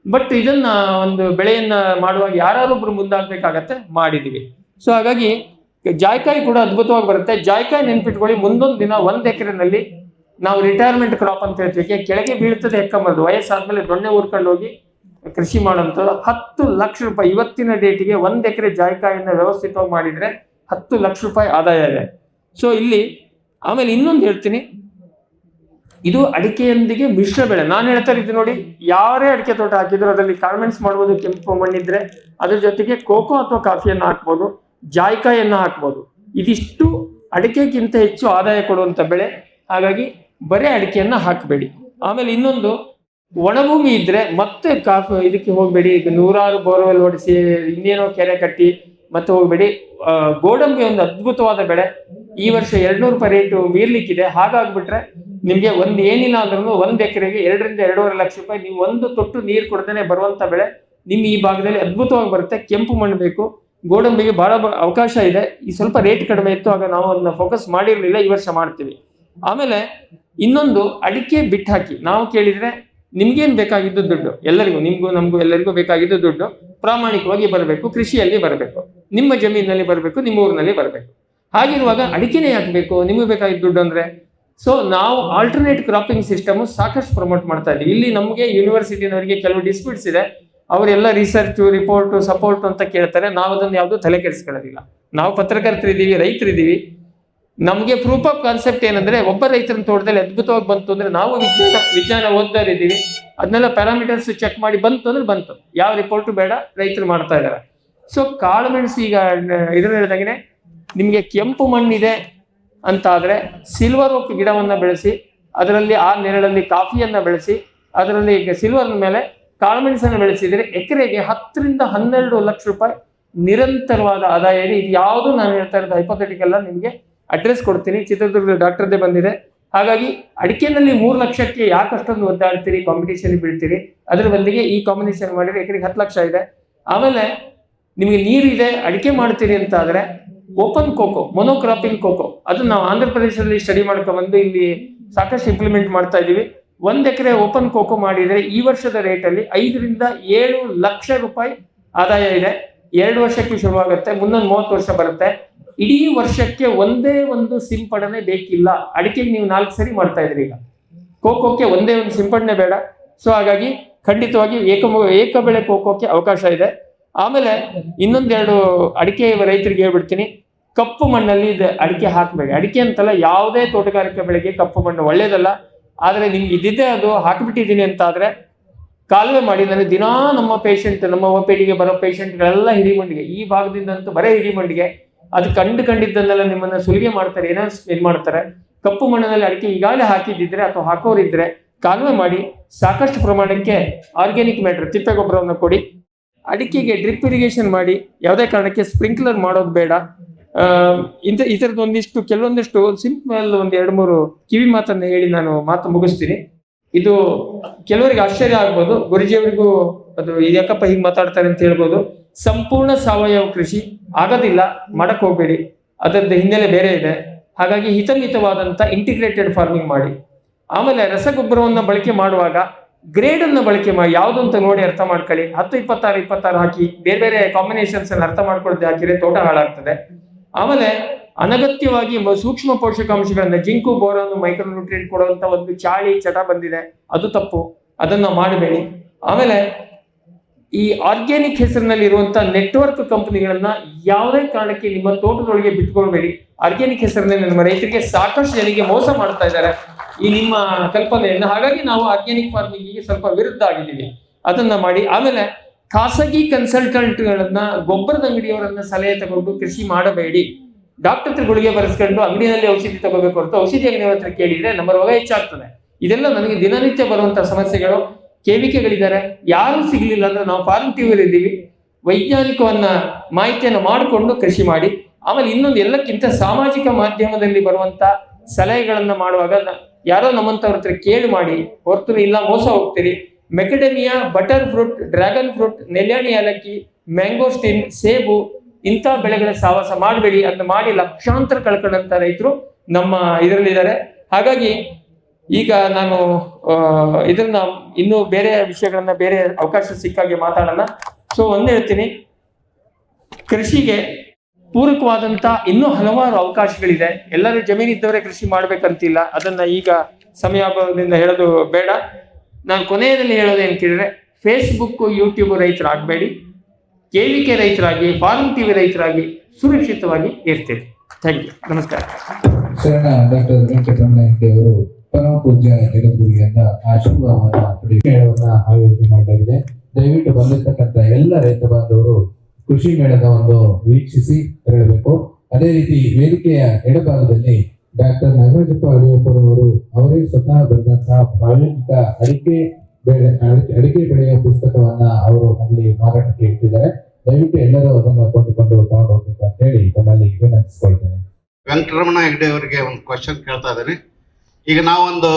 ಬಟ್ ಇದನ್ನ ಒಂದು ಬೆಳೆಯನ್ನ ಮಾಡುವಾಗ ಯಾರೊಬ್ರು ಮುಂದಾಗಬೇಕಾಗತ್ತೆ, ಮಾಡಿದೀವಿ. ಸೊ ಹಾಗಾಗಿ ಜಾಯ್ಕಾಯಿ ಕೂಡ ಅದ್ಭುತವಾಗಿ ಬರುತ್ತೆ. ಜಾಯ್ಕಾಯಿ ನೆನ್ಪಿಟ್ಕೊಳ್ಳಿ, ಮುಂದೊಂದು ದಿನ 1 ಎಕರೆನಲ್ಲಿ ನಾವು ರಿಟೈರ್ಮೆಂಟ್ ಕ್ರಾಪ್ ಅಂತ ಹೇಳ್ತೀವಿ, ಕೆಳಗೆ ಬೀಳ್ತದೆ ಹೆಕ್ಕಂಬರ್ದು, ವಯಸ್ಸಾದ್ಮೇಲೆ ದೊಣ್ಣೆ ಊರ್ಕೊಂಡು ಹೋಗಿ ಕೃಷಿ ಮಾಡುವಂಥದ್ದು. 10 ಲಕ್ಷ ರೂಪಾಯಿ ಇವತ್ತಿನ ಡೇಟಿಗೆ 1 ಎಕರೆ ಜಾಯ್ಕಾಯಿಯನ್ನು ವ್ಯವಸ್ಥಿತವಾಗಿ ಮಾಡಿದ್ರೆ 10 ಲಕ್ಷ ರೂಪಾಯಿ ಆದಾಯ ಇದೆ. ಸೊ ಇಲ್ಲಿ ಆಮೇಲೆ ಇನ್ನೊಂದು ಹೇಳ್ತೀನಿ, ಇದು ಅಡಿಕೆಯೊಂದಿಗೆ ಮಿಶ್ರ ಬೆಳೆ. ನಾನು ಹೇಳ್ತಾ ಇದ್ದೀನಿ ನೋಡಿ, ಯಾರೇ ಅಡಿಕೆ ತೋಟ ಹಾಕಿದ್ರು ಅದರಲ್ಲಿ ಕಾರ್ಮೆಂಟ್ಸ್ ಮಾಡ್ಬೋದು, ಕೆಂಪು ಮಣ್ಣಿದ್ರೆ ಅದ್ರ ಜೊತೆಗೆ ಕೋಕೋ ಅಥವಾ ಕಾಫಿಯನ್ನು ಹಾಕ್ಬೋದು, ಜಾಯ್ಕಾಯನ್ನು ಹಾಕ್ಬೋದು. ಇದಿಷ್ಟು ಅಡಿಕೆಗಿಂತ ಹೆಚ್ಚು ಆದಾಯ ಕೊಡುವಂತ ಬೆಳೆ. ಹಾಗಾಗಿ ಬರೀ ಅಡಿಕೆಯನ್ನ ಹಾಕಬೇಡಿ. ಆಮೇಲೆ ಇನ್ನೊಂದು, ಒಣಭೂಮಿ ಇದ್ರೆ ಮತ್ತೆ ಇದಕ್ಕೆ ಹೋಗ್ಬೇಡಿ. ಈಗ 100 ಬೋರ್ವೆಲ್ ಹೊಡಿಸಿ ಇನ್ನೇನೋ ಕೆರೆ ಕಟ್ಟಿ ಮತ್ತೆ ಹೋಗ್ಬೇಡಿ. ಗೋಡಂಬಿ ಒಂದು ಅದ್ಭುತವಾದ ಬೆಳೆ. ಈ ವರ್ಷ 200 ರೂಪಾಯಿ ರೇಟು ಮೀರ್ಲಿಕ್ಕಿದೆ. ಹಾಗಾಗ್ಬಿಟ್ರೆ ನಿಮ್ಗೆ ಏನಿಲ್ಲ ಅಂದ್ರೂ 1 ಎಕರೆಗೆ 2 ರಿಂದ 2.5 ಲಕ್ಷ ರೂಪಾಯಿ ನೀವು ಒಂದು ತೊಟ್ಟು ನೀರು ಕೊಡ್ದೇನೆ ಬರುವಂತ ಬೆಳೆ ನಿಮ್ ಈ ಭಾಗದಲ್ಲಿ ಅದ್ಭುತವಾಗಿ ಬರುತ್ತೆ. ಕೆಂಪು ಮಣ್ಣು ಬೇಕು. ಗೋಡಂಬಿಗೆ ಬಹಳ ಅವಕಾಶ ಇದೆ. ಈ ಸ್ವಲ್ಪ ರೇಟ್ ಕಡಿಮೆ ಇತ್ತು, ಆಗ ನಾವು ಅದನ್ನ ಫೋಕಸ್ ಮಾಡಿರ್ಲಿಲ್ಲ. ಈ ವರ್ಷ ಮಾಡ್ತೀವಿ. ಆಮೇಲೆ ಇನ್ನೊಂದು, ಅಡಿಕೆ ಬಿಟ್ಟು ಹಾಕಿ. ನಾವು ಕೇಳಿದ್ರೆ ನಿಮ್ಗೇನ್ ಬೇಕಾಗಿದ್ದು ದುಡ್ಡು, ಎಲ್ಲರಿಗೂ, ನಿಮ್ಗೂ ನಮಗೂ ಎಲ್ಲರಿಗೂ ಬೇಕಾಗಿದ್ದು ದುಡ್ಡು ಪ್ರಾಮಾಣಿಕವಾಗಿ ಬರಬೇಕು, ಕೃಷಿಯಲ್ಲಿ ಬರಬೇಕು, ನಿಮ್ಮ ಜಮೀನಲ್ಲಿ ಬರಬೇಕು, ನಿಮ್ಮ ಊರಿನಲ್ಲಿ ಬರಬೇಕು. ಹಾಗಿರುವಾಗ ಅಡಿಕೆನೇ ಹಾಕಬೇಕು ನಿಮಗೆ ಬೇಕಾಗಿದ್ದ ದುಡ್ಡು ಅಂದ್ರೆ. ಸೊ ನಾವು ಆಲ್ಟರ್ನೇಟ್ ಕ್ರಾಪಿಂಗ್ ಸಿಸ್ಟಮ್ ಸಾಕಷ್ಟು ಪ್ರಮೋಟ್ ಮಾಡ್ತಾ ಇದ್ದೀವಿ. ಇಲ್ಲಿ ನಮಗೆ ಯೂನಿವರ್ಸಿಟಿನವರಿಗೆ ಕೆಲವು ಡಿಸ್ಪ್ಯೂಟ್ಸ್ ಇದೆ. ಅವರೆಲ್ಲ ರಿಸರ್ಚ್ ರಿಪೋರ್ಟ್ ಸಪೋರ್ಟ್ ಅಂತ ಕೇಳ್ತಾರೆ. ನಾವು ಅದನ್ನು ಯಾವುದು ತಲೆ ಕೆಡಿಸ್ಕೊಳ್ಳೋದಿಲ್ಲ. ನಾವು ಪತ್ರಕರ್ತರಿದ್ದೀವಿ, ರೈತರಿದ್ದೀವಿ. ನಮಗೆ ಪ್ರೂಫ್ ಆಫ್ ಕಾನ್ಸೆಪ್ಟ್ ಏನಂದ್ರೆ, ಒಬ್ಬ ರೈತರ ತೋಟದಲ್ಲಿ ಅದ್ಭುತವಾಗಿ ಬಂತು ಅಂದ್ರೆ ನಾವು ವಿಜ್ಞಾನ ಓದ್ದವರಿದ್ದೀವಿ. ಅದನ್ನೆಲ್ಲ ಪ್ಯಾರಾಮೀಟರ್ಸ್ ಚೆಕ್ ಮಾಡಿ ಬಂತು ಅಂದ್ರೆ ಬಂತು, ಯಾವ ರಿಪೋರ್ಟು ಬೇಡ, ರೈತರು ಮಾಡ್ತಾ ಇದ್ದಾರೆ. ಸೊ ಕಾಳುಮೆಣಸು ಈಗ ಇದನ್ನ ಹೇಳಿದಾಗೆ ನಿಮಗೆ ಕೆಂಪು ಮಣ್ಣಿದೆ ಅಂತ ಆದ್ರೆ ಸಿಲ್ವರ್ ಓಕ್ ಗಿಡವನ್ನ ಬೆಳೆಸಿ, ಅದರಲ್ಲಿ ಆ ನೆರಳಲ್ಲಿ ಕಾಫಿಯನ್ನ ಬೆಳೆಸಿ, ಅದರಲ್ಲಿ ಈಗ ಸಿಲ್ವರ್ ಮೇಲೆ ಕಾಳುಮೆಣಸನ್ನು ಬೆಳೆಸಿದರೆ ಎಕರೆಗೆ 10 ರಿಂದ 12 ಲಕ್ಷ ರೂಪಾಯಿ ನಿರಂತರವಾದ ಆದಾಯ ಇದೆ. ಇದು ಯಾವುದು ನಾನು ಹೇಳ್ತಾ ಇರೋದು ಹೈಪೋಥೆಟಿಕಲ್, ನಿಮಗೆ ಅಡ್ರೆಸ್ ಕೊಡ್ತೀನಿ. ಚಿತ್ರದುರ್ಗದ ಡಾಕ್ಟರ್ದೇ ಬಂದಿದೆ. ಹಾಗಾಗಿ ಅಡಿಕೆನಲ್ಲಿ 3 ಲಕ್ಷಕ್ಕೆ ಯಾಕಷ್ಟೊಂದು ಒದ್ದಾಡ್ತೀರಿ, ಕಾಂಪಿಟೇಷನ್ ಬೀಳ್ತೀರಿ? ಅದರ ಬದಲಿಗೆ ಈ ಕಾಂಬಿನೇಷನ್ ಮಾಡಿದ್ರೆ ಎಕರೆಗೆ 10 ಲಕ್ಷ ಇದೆ. ಆಮೇಲೆ ನಿಮಗೆ ನೀರಿದೆ, ಅಡಿಕೆ ಮಾಡ್ತೀರಿ ಅಂತ ಆದ್ರೆ ಓಪನ್ ಕೋಕೋ, ಮೊನೋಕ್ರಾಪಿಂಗ್ ಕೋಕೋ, ಅದನ್ನ ನಾವು ಆಂಧ್ರ ಪ್ರದೇಶದಲ್ಲಿ ಸ್ಟಡಿ ಮಾಡ್ಕೊಂಡ್ಬಂದು ಇಲ್ಲಿ ಸಾಕಷ್ಟು ಇಂಪ್ಲಿಮೆಂಟ್ ಮಾಡ್ತಾ ಇದೀವಿ. 1 ಎಕರೆ ಓಪನ್ ಕೋಕೋ ಮಾಡಿದರೆ ಈ ವರ್ಷದ ರೇಟಲ್ಲಿ 5 ರಿಂದ 7 ಲಕ್ಷ ರೂಪಾಯಿ ಆದಾಯ ಇದೆ. 2 ವರ್ಷಕ್ಕೆ ಶುರುವಾಗುತ್ತೆ, ಮುಂದೊಂದು 30 ವರ್ಷ ಬರುತ್ತೆ. ಇಡೀ ವರ್ಷಕ್ಕೆ ಒಂದೇ ಒಂದು ಸಿಂಪಡಣೆ ಬೇಕಿಲ್ಲ. ಅಡಿಕೆಗೆ ನೀವು 4 ಸರಿ ಮಾಡ್ತಾ ಇದ್ರಿ, ಈಗ ಕೋಕೋಕ್ಕೆ ಒಂದೇ ಒಂದು ಸಿಂಪಡಣೆ ಬೇಡ. ಸೊ ಹಾಗಾಗಿ ಖಂಡಿತವಾಗಿ ಏಕ ಬೆಳೆ ಕೋಕೋಕ್ಕೆ ಅವಕಾಶ ಇದೆ. ಆಮೇಲೆ ಇನ್ನೊಂದೆರಡು ಅಡಿಕೆ ರೈತರಿಗೆ ಹೇಳ್ಬಿಡ್ತೀನಿ, ಕಪ್ಪು ಮಣ್ಣಲ್ಲಿ ಅಡಿಕೆ ಹಾಕಬೇಡಿ. ಅಡಿಕೆ ಅಂತಲ್ಲ, ಯಾವುದೇ ತೋಟಗಾರಿಕೆ ಬೆಳೆಗೆ ಕಪ್ಪು ಮಣ್ಣು ಒಳ್ಳೇದಲ್ಲ. ಆದರೆ ನಿಮ್ಗೆ ಇದ್ದಿದ್ದೇ ಅದು ಹಾಕಿಬಿಟ್ಟಿದ್ದೀನಿ ಅಂತ ಆದರೆ ಕಾಲುವೆ ಮಾಡಿ. ನನಗೆ ದಿನಾ ನಮ್ಮ ಪೇಷಂಟ್, ನಮ್ಮ OPDಗೆ ಬರೋ ಪೇಷಂಟ್ಗಳೆಲ್ಲ ಹಿರಿಮಂಡಿಗೆ, ಈ ಭಾಗದಿಂದಂತೂ ಬರೀ ಹಿರಿಮಂಡಿಗೆ, ಅದು ಕಂಡಿದ್ದನ್ನೆಲ್ಲ ನಿಮ್ಮನ್ನ ಸುಲಿಗೆ ಮಾಡ್ತಾರೆ, ಏನೋ ಇದು ಮಾಡ್ತಾರೆ. ಕಪ್ಪು ಮಣ್ಣಿನಲ್ಲಿ ಅಡಿಕೆ ಈಗಾಗಲೇ ಹಾಕಿದ್ದಿದ್ರೆ ಅಥವಾ ಹಾಕೋರಿದ್ರೆ ಕಾಲುವೆ ಮಾಡಿ ಸಾಕಷ್ಟು ಪ್ರಮಾಣಕ್ಕೆ ಆರ್ಗ್ಯಾನಿಕ್ ಮ್ಯಾಟರ್ ತಿಪ್ಪೆ ಗೊಬ್ಬರವನ್ನು ಕೊಡಿ. ಅಡಿಕೆಗೆ ಡ್ರಿಪ್ ಇರಿಗೇಷನ್ ಮಾಡಿ, ಯಾವುದೇ ಕಾರಣಕ್ಕೆ ಸ್ಪ್ರಿಂಕ್ಲರ್ ಮಾಡೋದು ಬೇಡ. ಈ ಥರದ್ದು ಕೆಲವೊಂದಿಷ್ಟು ಸಿಂಪಲ್ 2-3 ಕಿವಿ ಮಾತನ್ನ ಹೇಳಿ ನಾನು ಮಾತು ಮುಗಿಸ್ತೀನಿ. ಇದು ಕೆಲವರಿಗೆ ಆಶ್ಚರ್ಯ ಆಗ್ಬೋದು, ಗುರುಜಿಯವರಿಗೂ ಅದು ಯಾಕಪ್ಪ ಹೀಗೆ ಮಾತಾಡ್ತಾರೆ ಅಂತ ಹೇಳ್ಬೋದು. ಸಂಪೂರ್ಣ ಸಾವಯವ ಕೃಷಿ ಆಗೋದಿಲ್ಲ, ಮಾಡಕ್ ಹೋಗ್ಬೇಡಿ, ಅದರದ್ದು ಹಿನ್ನೆಲೆ ಬೇರೆ ಇದೆ. ಹಾಗಾಗಿ ಹಿತಮಿತವಾದಂಥ ಇಂಟಿಗ್ರೇಟೆಡ್ ಫಾರ್ಮಿಂಗ್ ಮಾಡಿ. ಆಮೇಲೆ ರಸಗೊಬ್ಬರವನ್ನು ಬಳಕೆ ಮಾಡುವಾಗ ಗ್ರೇಡ್ ಅನ್ನು ಬಳಕೆ ಮಾಡಿ, ಯಾವುದು ಅಂತ ನೋಡಿ ಅರ್ಥ ಮಾಡ್ಕೊಳ್ಳಿ. 10, 26, 26 ಹಾಕಿ ಬೇರೆ ಬೇರೆ ಕಾಂಬಿನೇಷನ್ಸ್ ಅನ್ನು ಅರ್ಥ ಮಾಡ್ಕೊಳ್ದೆ ಹಾಕಿದ್ರೆ ತೋಟ ಹಾಳಾಗ್ತದೆ. ಆಮೇಲೆ ಅನಗತ್ಯವಾಗಿ ಸೂಕ್ಷ್ಮ ಪೋಷಕಾಂಶಗಳನ್ನ ಜಿಂಕು, ಬೋರಾನ್, ಮೈಕ್ರೋ ನ್ಯೂಟ್ರಿಯೆಂಟ್ ಕೊಡುವಂತ ಒಂದು ಚಟ ಬಂದಿದೆ, ಅದು ತಪ್ಪು, ಅದನ್ನ ಮಾಡಬೇಡಿ. ಆಮೇಲೆ ಈ ಆರ್ಗ್ಯಾನಿಕ್ ಹೆಸರಿನಲ್ಲಿ ಇರುವಂತಹ ನೆಟ್ವರ್ಕ್ ಕಂಪನಿಗಳನ್ನ ಯಾವುದೇ ಕಾರಣಕ್ಕೆ ನಿಮ್ಮ ತೋಟದೊಳಗೆ ಬಿಟ್ಕೊಳ್ಬೇಡಿ. ಆರ್ಗ್ಯಾನಿಕ್ ಹೆಸರಿನಲ್ಲಿ ನಮ್ಮ ರೈತರಿಗೆ ಸಾಕಷ್ಟು ಜನರಿಗೆ ಮೋಸ ಮಾಡ್ತಾ ಇದ್ದಾರೆ ಈ ನಿಮ್ಮ ಕಲ್ಪನೆಯನ್ನ. ಹಾಗಾಗಿ ನಾವು ಆರ್ಗ್ಯಾನಿಕ್ ಫಾರ್ಮಿಂಗಿಗೆ ಸ್ವಲ್ಪ ವಿರುದ್ಧ ಆಗಿದ್ದೀವಿ, ಅದನ್ನ ಮಾಡಿ. ಆಮೇಲೆ ಖಾಸಗಿ ಕನ್ಸಲ್ಟೆಂಟ್ಗಳನ್ನ, ಗೊಬ್ಬರದ ಅಂಗಡಿಯವರನ್ನ ಸಲಹೆ ತಗೊಂಡು ಕೃಷಿ ಮಾಡಬೇಡಿ. ಡಾಕ್ಟರ್ ಹತ್ರ ಗುಳಿಗೆ ಬರೆಸ್ಕೊಂಡು ಅಂಗಡಿನಲ್ಲಿ ಔಷಧಿ ತಗೋಬೇಕು ಹೊರತು ಔಷಧಿ ಅಂಗಡಿಯವರ ಹತ್ರ ಕೇಳಿದ್ರೆ ನಮ್ಮ ರೋಗ ಹೆಚ್ಚಾಗ್ತದೆ. ಇದೆಲ್ಲ ನನಗೆ ದಿನನಿತ್ಯ ಬರುವಂತಹ ಸಮಸ್ಯೆಗಳು. KVKಗಳಿದ್ದಾರೆ, ಯಾರು ಸಿಗ್ಲಿಲ್ಲ ಅಂದ್ರೆ ನಾವು ಫಾರ್ಮ್ ಟಿವಿಯಲ್ಲಿ ಇದ್ದೀವಿ. ವೈಜ್ಞಾನಿಕವನ್ನ ಮಾಹಿತಿಯನ್ನು ಮಾಡಿಕೊಂಡು ಕೃಷಿ ಮಾಡಿ. ಆಮೇಲೆ ಇನ್ನೊಂದು, ಎಲ್ಲಕ್ಕಿಂತ ಸಾಮಾಜಿಕ ಮಾಧ್ಯಮದಲ್ಲಿ ಬರುವಂತ ಸಲಹೆಗಳನ್ನ ಮಾಡುವಾಗ ಯಾರೋ ನಮ್ಮಂತವ್ರ ಹತ್ರ ಕೇಳಿ ಮಾಡಿ, ಹೊರತು ಇಲ್ಲ ಮೋಸ ಹೋಗ್ತೀರಿ. ಮೆಕಡೆಮಿಯಾ, ಬಟರ್ ಫ್ರೂಟ್, ಡ್ರ್ಯಾಗನ್ ಫ್ರೂಟ್, ನೆಲ್ಯಾಣಿ ಏಲಕ್ಕಿ, ಮ್ಯಾಂಗೋಸ್ಟಿನ್, ಸೇಬು, ಇಂಥ ಬೆಳೆಗಳ ಸಾವಾಸ ಮಾಡಬೇಡಿ. ಅದನ್ನ ಮಾಡಿ ಲಕ್ಷಾಂತರ ಕಳ್ಕೊಂಡಂತ ರೈತರು ನಮ್ಮ ಇದರಲ್ಲಿದ್ದಾರೆ. ಹಾಗಾಗಿ ಈಗ ನಾನು ಇದನ್ನ ಇನ್ನೂ ಬೇರೆ ವಿಷಯಗಳನ್ನ ಬೇರೆ ಅವಕಾಶ ಸಿಕ್ಕಾಗೆ ಮಾತಾಡೋಣ. ಸೊ ಒಂದು ಹೇಳ್ತೀನಿ, ಕೃಷಿಗೆ ಪೂರಕವಾದಂತ ಇನ್ನೂ ಹಲವಾರು ಅವಕಾಶಗಳಿದೆ. ಎಲ್ಲರೂ ಜಮೀನಿದ್ದವರೇ ಕೃಷಿ ಮಾಡ್ಬೇಕಂತಿಲ್ಲ, ಅದನ್ನ ಈಗ ಸಮಯಾಭಾವದಿಂದ ಹೇಳೋದು ಬೇಡ. ನಾನು ಕೊನೆಯಲ್ಲಿ ಹೇಳೋದೇನು ಕೇಳಿದ್ರೆ, ಫೇಸ್ಬುಕ್, ಯೂಟ್ಯೂಬ್ ರೈತರಾಗಬೇಡಿ, KVK ರೈತರಾಗಿ, ಫಾರ್ಮ್ TV ರೈತರಾಗಿ ಸುರಕ್ಷಿತವಾಗಿ ಇರ್ತೀವಿ. Thank you. ನಮಸ್ಕಾರ. ಶರಣ ಡಾಕ್ಟರ್ ವೆಂಕಟರಮಣ ಹೆಗ್ಡೆ ಅವರು ಪರಮ ಪೂಜ್ಯ ಜಗದ್ಗುರುಗಳಿಂದ ಆಶೀರ್ವಾದವನ್ನ ಪಡೆಯುವ ಮೇಳವನ್ನ ಆಯೋಜನೆ ಮಾಡಲಾಗಿದೆ. ದಯವಿಟ್ಟು ಬಂದಿರತಕ್ಕಂಥ ಎಲ್ಲ ರೈತ ಬಾಂಧವರು ಕೃಷಿ ಮೇಳದ ಒಂದು ವೀಕ್ಷಿಸಿ ತೆರಳಬೇಕು. ಅದೇ ರೀತಿ ವೇದಿಕೆಯ ಎಡಭಾಗದಲ್ಲಿ ಡಾಕ್ಟರ್ ನಾಗರಾಜಪ್ಪ ಅಡಿಯಪ್ಪರವರು ಅವರೇ ಸ್ವತಃ ಬರೆದಂತಹ ಪ್ರಾಯೋಗಿಕ ಅಡಿಕೆ ಬೆಳೆಯುವ ಪುಸ್ತಕವನ್ನ ಅವರು ಅಲ್ಲಿ ಮಾರಾಟಕ್ಕೆ ಇಟ್ಟಿದ್ದಾರೆ. ದಯವಿಟ್ಟು ಎಲ್ಲರೂ ಅದನ್ನು ಕೊಂಡುಕೊಂಡು ತಗೊಂಡು ಹೋಗ್ಬೇಕು ಅಂತ ಹೇಳಿ ತಮ್ಮಲ್ಲಿ ವಿನಂತಿಸಿಕೊಳ್ತೇನೆ. ವೆಂಕಟರಮಣ ಹೆಗ್ಡೆ ಅವರಿಗೆ ಒಂದು ಕ್ವಶನ್ ಕೇಳ್ತಾ ಇದ್ದೀನಿ. ಈಗ ನಾವೊಂದು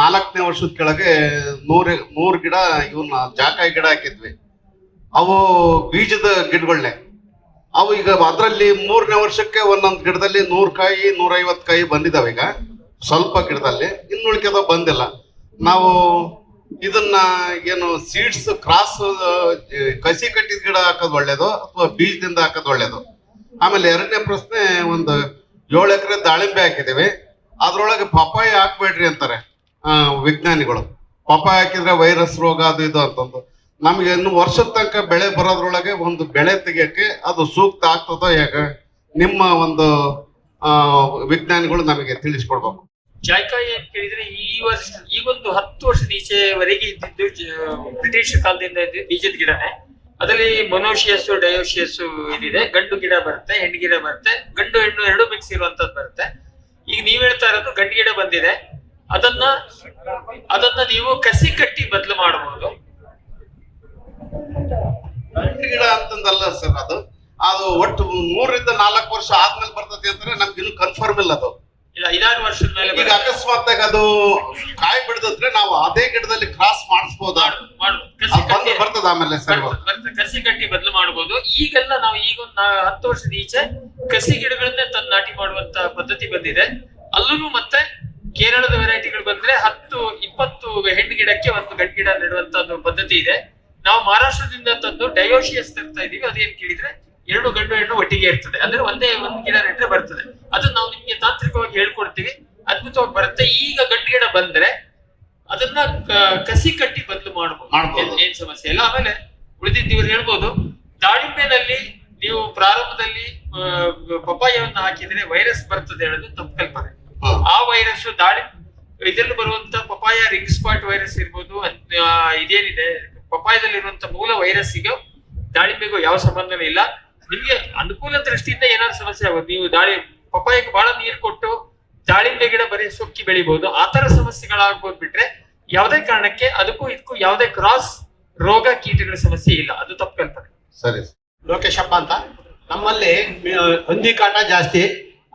4ನೇ ವರ್ಷದ ಕೆಳಗೆ 100 ಗಿಡ ಇವನ್ನ ಜಾಕಾಯಿ ಗಿಡ ಹಾಕಿದ್ವಿ. ಅವು ಬೀಜದ ಗಿಡಗಳನ್ನೇ. ಅವು ಈಗ ಅದರಲ್ಲಿ 3ನೇ ವರ್ಷಕ್ಕೆ ಒಂದೊಂದು ಗಿಡದಲ್ಲಿ 100 ಕಾಯಿ 150 ಕಾಯಿ ಬಂದಿದ್ದಾವೆ. ಈಗ ಸ್ವಲ್ಪ ಗಿಡದಲ್ಲಿ ಇನ್ನುಳಿಕೆದ ಬಂದಿಲ್ಲ. ನಾವು ಇದನ್ನ ಏನು ಸೀಡ್ಸ್ ಕ್ರಾಸ್ ಕಸಿ ಕಟ್ಟಿದ ಗಿಡ ಹಾಕೋದು ಒಳ್ಳೇದು ಅಥವಾ ಬೀಜದಿಂದ ಹಾಕೋದು ಒಳ್ಳೇದು? ಆಮೇಲೆ 2ನೇ ಪ್ರಶ್ನೆ, ಒಂದು 7 ಎಕರೆ ದಾಳಿಂಬೆ ಹಾಕಿದ್ದೀವಿ. ಅದ್ರೊಳಗೆ ಪಪ್ಪಾಯ ಹಾಕ್ಬೇಡ್ರಿ ಅಂತಾರೆ ವಿಜ್ಞಾನಿಗಳು. ಪಪ್ಪಾಯ ಹಾಕಿದ್ರೆ ವೈರಸ್ ರೋಗ ಅದು ಇದು ಅಂತಂದು. ನಮ್ಗೆ ಇನ್ನು ವರ್ಷದ ತನಕ ಬೆಳೆ ಬರೋದ್ರೊಳಗೆ ಒಂದು ಬೆಳೆ ತೆಗಿಯಕ್ಕೆ ಅದು ಸೂಕ್ತ ಆಗ್ತದೋ ಹೇಗೆ? ನಿಮ್ಮ ಒಂದು ವಿಜ್ಞಾನಿಗಳು ನಮಗೆ ತಿಳಿಸ್ಕೊಡ್ಬೇಕು. ಜಾಯ್ಕಾಯಿ ಅಂತ ಕೇಳಿದ್ರೆ ಈಗೊಂದು 10 ವರ್ಷದ ಈಚೆವರೆಗೆ ಇದ್ದಿದ್ದು ಬ್ರಿಟಿಷ್ ಕಾಲದಿಂದ ಇದ್ದಿದ್ದು ಬೀಜದ ಗಿಡನೇ. ಅದರಲ್ಲಿ ಮೊನೋಶಿಯಸ್ ಡಯೋಶಿಯಸ್ ಇದಿದೆ. ಗಂಡು ಗಿಡ ಬರುತ್ತೆ, ಹೆಣ್ಣು ಗಿಡ ಬರುತ್ತೆ, ಗಂಡು ಹೆಣ್ಣು ಎರಡು ಮಿಕ್ಸ್ ಇರುವಂತದ್ದು ಬರುತ್ತೆ. ಈಗ ನೀವ್ ಹೇಳ್ತಾ ಇರೋದು ಗಂಡು ಗಿಡ ಬಂದಿದೆ. ಅದನ್ನ ನೀವು ಕಸಿ ಕಟ್ಟಿ ಬದಲು ಮಾಡಬಹುದು. ಗಂಡು ಗಿಡ ಅಂತಂದಲ್ಲ ಸರ್, ಅದು ಒಟ್ಟು 3 ರಿಂದ 4 ವರ್ಷ ಆದ್ಮೇಲೆ ಬರ್ತದೆ ಅಂತಾರೆ. ನಮ್ಗೆ ಇನ್ನೂ ಕನ್ಫರ್ಮ್ ಇಲ್ಲ. ಅದು ಇಲ್ಲ, 5-6 ವರ್ಷದ ಮೇಲೆ. ಈಗ ಅಕಸ್ಮಾತ್ ಆಗಿ ಅದು ಕಾಯಿ ಬಿಡದಿದ್ರೆ ನಾವು ಅದೇ ಗಿಡದಲ್ಲಿ ಕ್ರಾಸ್ ಮಾಡಿಸಬಹುದಾ? ಬರ್ತದ ಆಮೇಲೆ ಕಸಿ ಕಟ್ಟಿ ಬದಲು ಮಾಡಬಹುದು. ಈಗೆಲ್ಲ ನಾವು ಈಗ 10 ವರ್ಷದ ಈಚೆ ಕಸಿ ಗಿಡಗಳನ್ನೇ ತಂದು ನಾಟಿ ಮಾಡುವಂತ ಪದ್ಧತಿ ಬಂದಿದೆ. ಅಲ್ಲೂ ಮತ್ತೆ ಕೇರಳದ ವೆರೈಟಿಗಳು ಬಂದ್ರೆ 10-20 ಹೆಣ್ಣು ಗಿಡಕ್ಕೆ ಒಂದು ಗಂಡು ಗಿಡ ನೆಡುವಂತ ಒಂದು ಪದ್ಧತಿ ಇದೆ. ನಾವು ಮಹಾರಾಷ್ಟ್ರದಿಂದ ತಂದು ಡಯೋಶಿಯಸ್ ತರ್ತಾ ಇದೀವಿ. ಅದೇನ್ ಕೇಳಿದ್ರೆ 2 ಗಂಡು ಹೆಣ್ಣು ಒಟ್ಟಿಗೆ ಇರ್ತದೆ. ಅಂದ್ರೆ ಒಂದೇ ಒಂದು ಗಿಡ ನೆಟ್ರೆ ಬರ್ತದೆ. ಅದನ್ನ ನಾವು ನಿಮ್ಗೆ ತಾಂತ್ರಿಕವಾಗಿ ಹೇಳ್ಕೊಡ್ತೀವಿ, ಅದ್ಭುತವಾಗಿ ಬರುತ್ತೆ. ಈಗ ಗಂಡು ಗಿಡ ಬಂದ್ರೆ ಅದನ್ನ ಕಸಿ ಕಟ್ಟಿ ಬದಲು ಮಾಡಬಹುದು, ಏನ್ ಸಮಸ್ಯೆ ಇಲ್ಲ. ಆಮೇಲೆ ಉಳಿದಿದ್ದು ಇವ್ರು ಹೇಳ್ಬೋದು, ದಾಳಿಂಬೆನಲ್ಲಿ ನೀವು ಪ್ರಾರಂಭದಲ್ಲಿ ಪಪಾಯವನ್ನ ಹಾಕಿದ್ರೆ ವೈರಸ್ ಬರ್ತದೆ ಹೇಳೋದು ತಪ್ಪು ಕಲ್ಪನೆ. ಆ ವೈರಸ್ ಇದರಲ್ಲಿ ಬರುವಂತ ಪಪಾಯ ರಿಂಗ್ ಸ್ಪಾಟ್ ವೈರಸ್ ಇರ್ಬೋದು, ಇದೇನಿದೆ ಪಪಾಯದಲ್ಲಿರುವಂತ ಮೂಲ ವೈರಸ್ಸಿಗೂ ದಾಳಿಂಬೆಗೂ ಯಾವ ಸಂಬಂಧನೂ ಇಲ್ಲ. ನಿಮ್ಗೆ ಅನುಕೂಲ ದೃಷ್ಟಿಯಿಂದ ಏನಾದ್ರು ಸಮಸ್ಯೆ ಆಗೋದು. ನೀವು ಪಪಾಯಕ್ಕೆ ಬಹಳ ನೀರು ಕೊಟ್ಟು ದಾಳಿಂಬೆ ಗಿಡ ಬರೀ ಸೊಕ್ಕಿ ಬೆಳಿಬಹುದು, ಆತರ ಸಮಸ್ಯೆಗಳಾಗ್ಬೋದು. ಬಿಟ್ರೆ ಯಾವುದೇ ಕಾರಣಕ್ಕೆ ಅದಕ್ಕೂ ಇದಕ್ಕೂ ಯಾವುದೇ ಕ್ರಾಸ್ ರೋಗ ಕೀಟಗಳ ಸಮಸ್ಯೆ ಇಲ್ಲ. ಅದು ತಪ್ಪು ಕಲ್ಪನೆ. ಸರಿ. ಲೋಕೇಶಪ್ಪ ಅಂತ. ನಮ್ಮಲ್ಲಿ ಹಂದಿ ಕಾಟ ಜಾಸ್ತಿ.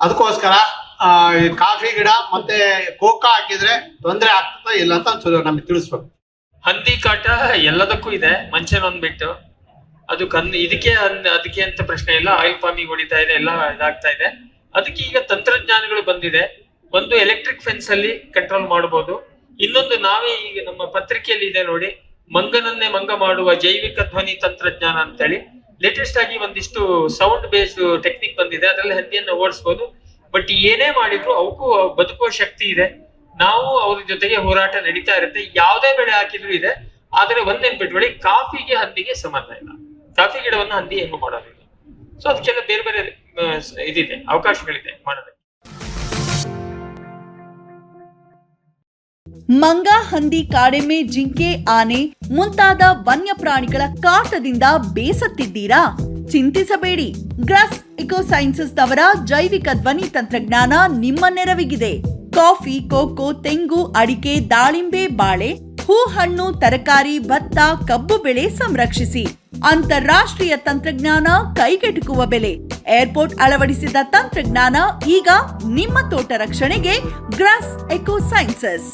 ಅದಕ್ಕೋಸ್ಕರ ಕಾಫಿ ಗಿಡ ಮತ್ತೆ ಕೋಕಾ ಹಾಕಿದ್ರೆ ತೊಂದರೆ ಆಗ್ತದ ಇಲ್ಲ ಅಂತ ಒಂದ್ಸಲ ನಮ್ಗೆ ತಿಳಿಸ್ಬೇಕು. ಹಂದಿ ಕಾಟ ಎಲ್ಲದಕ್ಕೂ ಇದೆ, ಮನುಷ್ಯನೊಂದ್ ಬಿಟ್ಟು. ಅದಕ್ಕೆ ಅಂತ ಪ್ರಶ್ನೆ ಇಲ್ಲ. ಆಯಿಲ್ ಫಾರ್ಮಿಂಗ್ ಹೊಡಿತಾ ಇದೆ, ಎಲ್ಲ ಇದಾಗ್ತಾ ಇದೆ. ಅದಕ್ಕೆ ಈಗ ತಂತ್ರಜ್ಞಾನಗಳು ಬಂದಿದೆ. ಒಂದು ಎಲೆಕ್ಟ್ರಿಕ್ ಫೆನ್ಸ್ ಅಲ್ಲಿ ಕಂಟ್ರೋಲ್ ಮಾಡಬಹುದು. ಇನ್ನೊಂದು ನಾವೇ ಈಗ ನಮ್ಮ ಪತ್ರಿಕೆಯಲ್ಲಿ ಇದೆ ನೋಡಿ, ಮಂಗನನ್ನೇ ಮಂಗ ಮಾಡುವ ಜೈವಿಕ ಧ್ವನಿ ತಂತ್ರಜ್ಞಾನ ಅಂತೇಳಿ ಲೇಟೆಸ್ಟ್ ಆಗಿ ಒಂದಿಷ್ಟು ಸೌಂಡ್ ಬೇಸ್ಡ್ ಟೆಕ್ನಿಕ್ ಬಂದಿದೆ. ಅದರಲ್ಲಿ ಹಂದಿಯನ್ನ ಓಡಿಸಬಹುದು. ಬಟ್ ಏನೇ ಮಾಡಿದ್ರು ಅವಕ್ಕೂ ಬದುಕುವ ಶಕ್ತಿ ಇದೆ. ನಾವು ಅವ್ರ ಜೊತೆಗೆ ಹೋರಾಟ ನಡೀತಾ ಇರುತ್ತೆ. ಯಾವುದೇ ಬೆಳೆ ಹಾಕಿದ್ರು ಇದೆ. ಆದ್ರೆ ಒಂದೇನ್ ಬಿಟ್ಬಿಡಿ, ಕಾಫಿಗೆ ಹಂದಿಗೆ ಸಂಬಂಧ ಇಲ್ಲ. ಕಾಫಿ ಗಿಡವನ್ನ ಹಂದಿ ಹೆಂಗು ಮಾಡೋದಿಲ್ಲ. ಸೊ ಅದಕ್ಕೆಲ್ಲ ಬೇರೆ ಬೇರೆ ಇದಿದೆ, ಅವಕಾಶಗಳಿದೆ ಮಾಡೋದಕ್ಕೆ. ಮಂಗ, ಹಂದಿ, ಕಾಡೆಮ್ಮೆ, ಜಿಂಕೆ, ಆನೆ ಮುಂತಾದ ವನ್ಯ ಪ್ರಾಣಿಗಳ ಕಾಟದಿಂದ ಬೇಸತ್ತಿದ್ದೀರಾ? ಚಿಂತಿಸಬೇಡಿ. ಗ್ರಾಸ್ ಇಕೋ ಸೈನ್ಸಸ್ ಅವರ ಜೈವಿಕ ಧ್ವನಿ ತಂತ್ರಜ್ಞಾನ ನಿಮ್ಮ ನೆರವಿಗಿದೆ. ಕಾಫಿ, ಕೋಕೋ, ತೆಂಗು, ಅಡಿಕೆ, ದಾಳಿಂಬೆ, ಬಾಳೆ, ಹೂ, ಹಣ್ಣು, ತರಕಾರಿ, ಭತ್ತ, ಕಬ್ಬು ಬೆಳೆ ಸಂರಕ್ಷಿಸಿ. ಅಂತಾರಾಷ್ಟ್ರೀಯ ತಂತ್ರಜ್ಞಾನ, ಕೈಗೆಟುಕುವ ಬೆಲೆ. ಏರ್ಪೋರ್ಟ್ ಅಳವಡಿಸಿದ ತಂತ್ರಜ್ಞಾನ ಈಗ ನಿಮ್ಮ ತೋಟ ರಕ್ಷಣೆಗೆ. Grass eco sciences.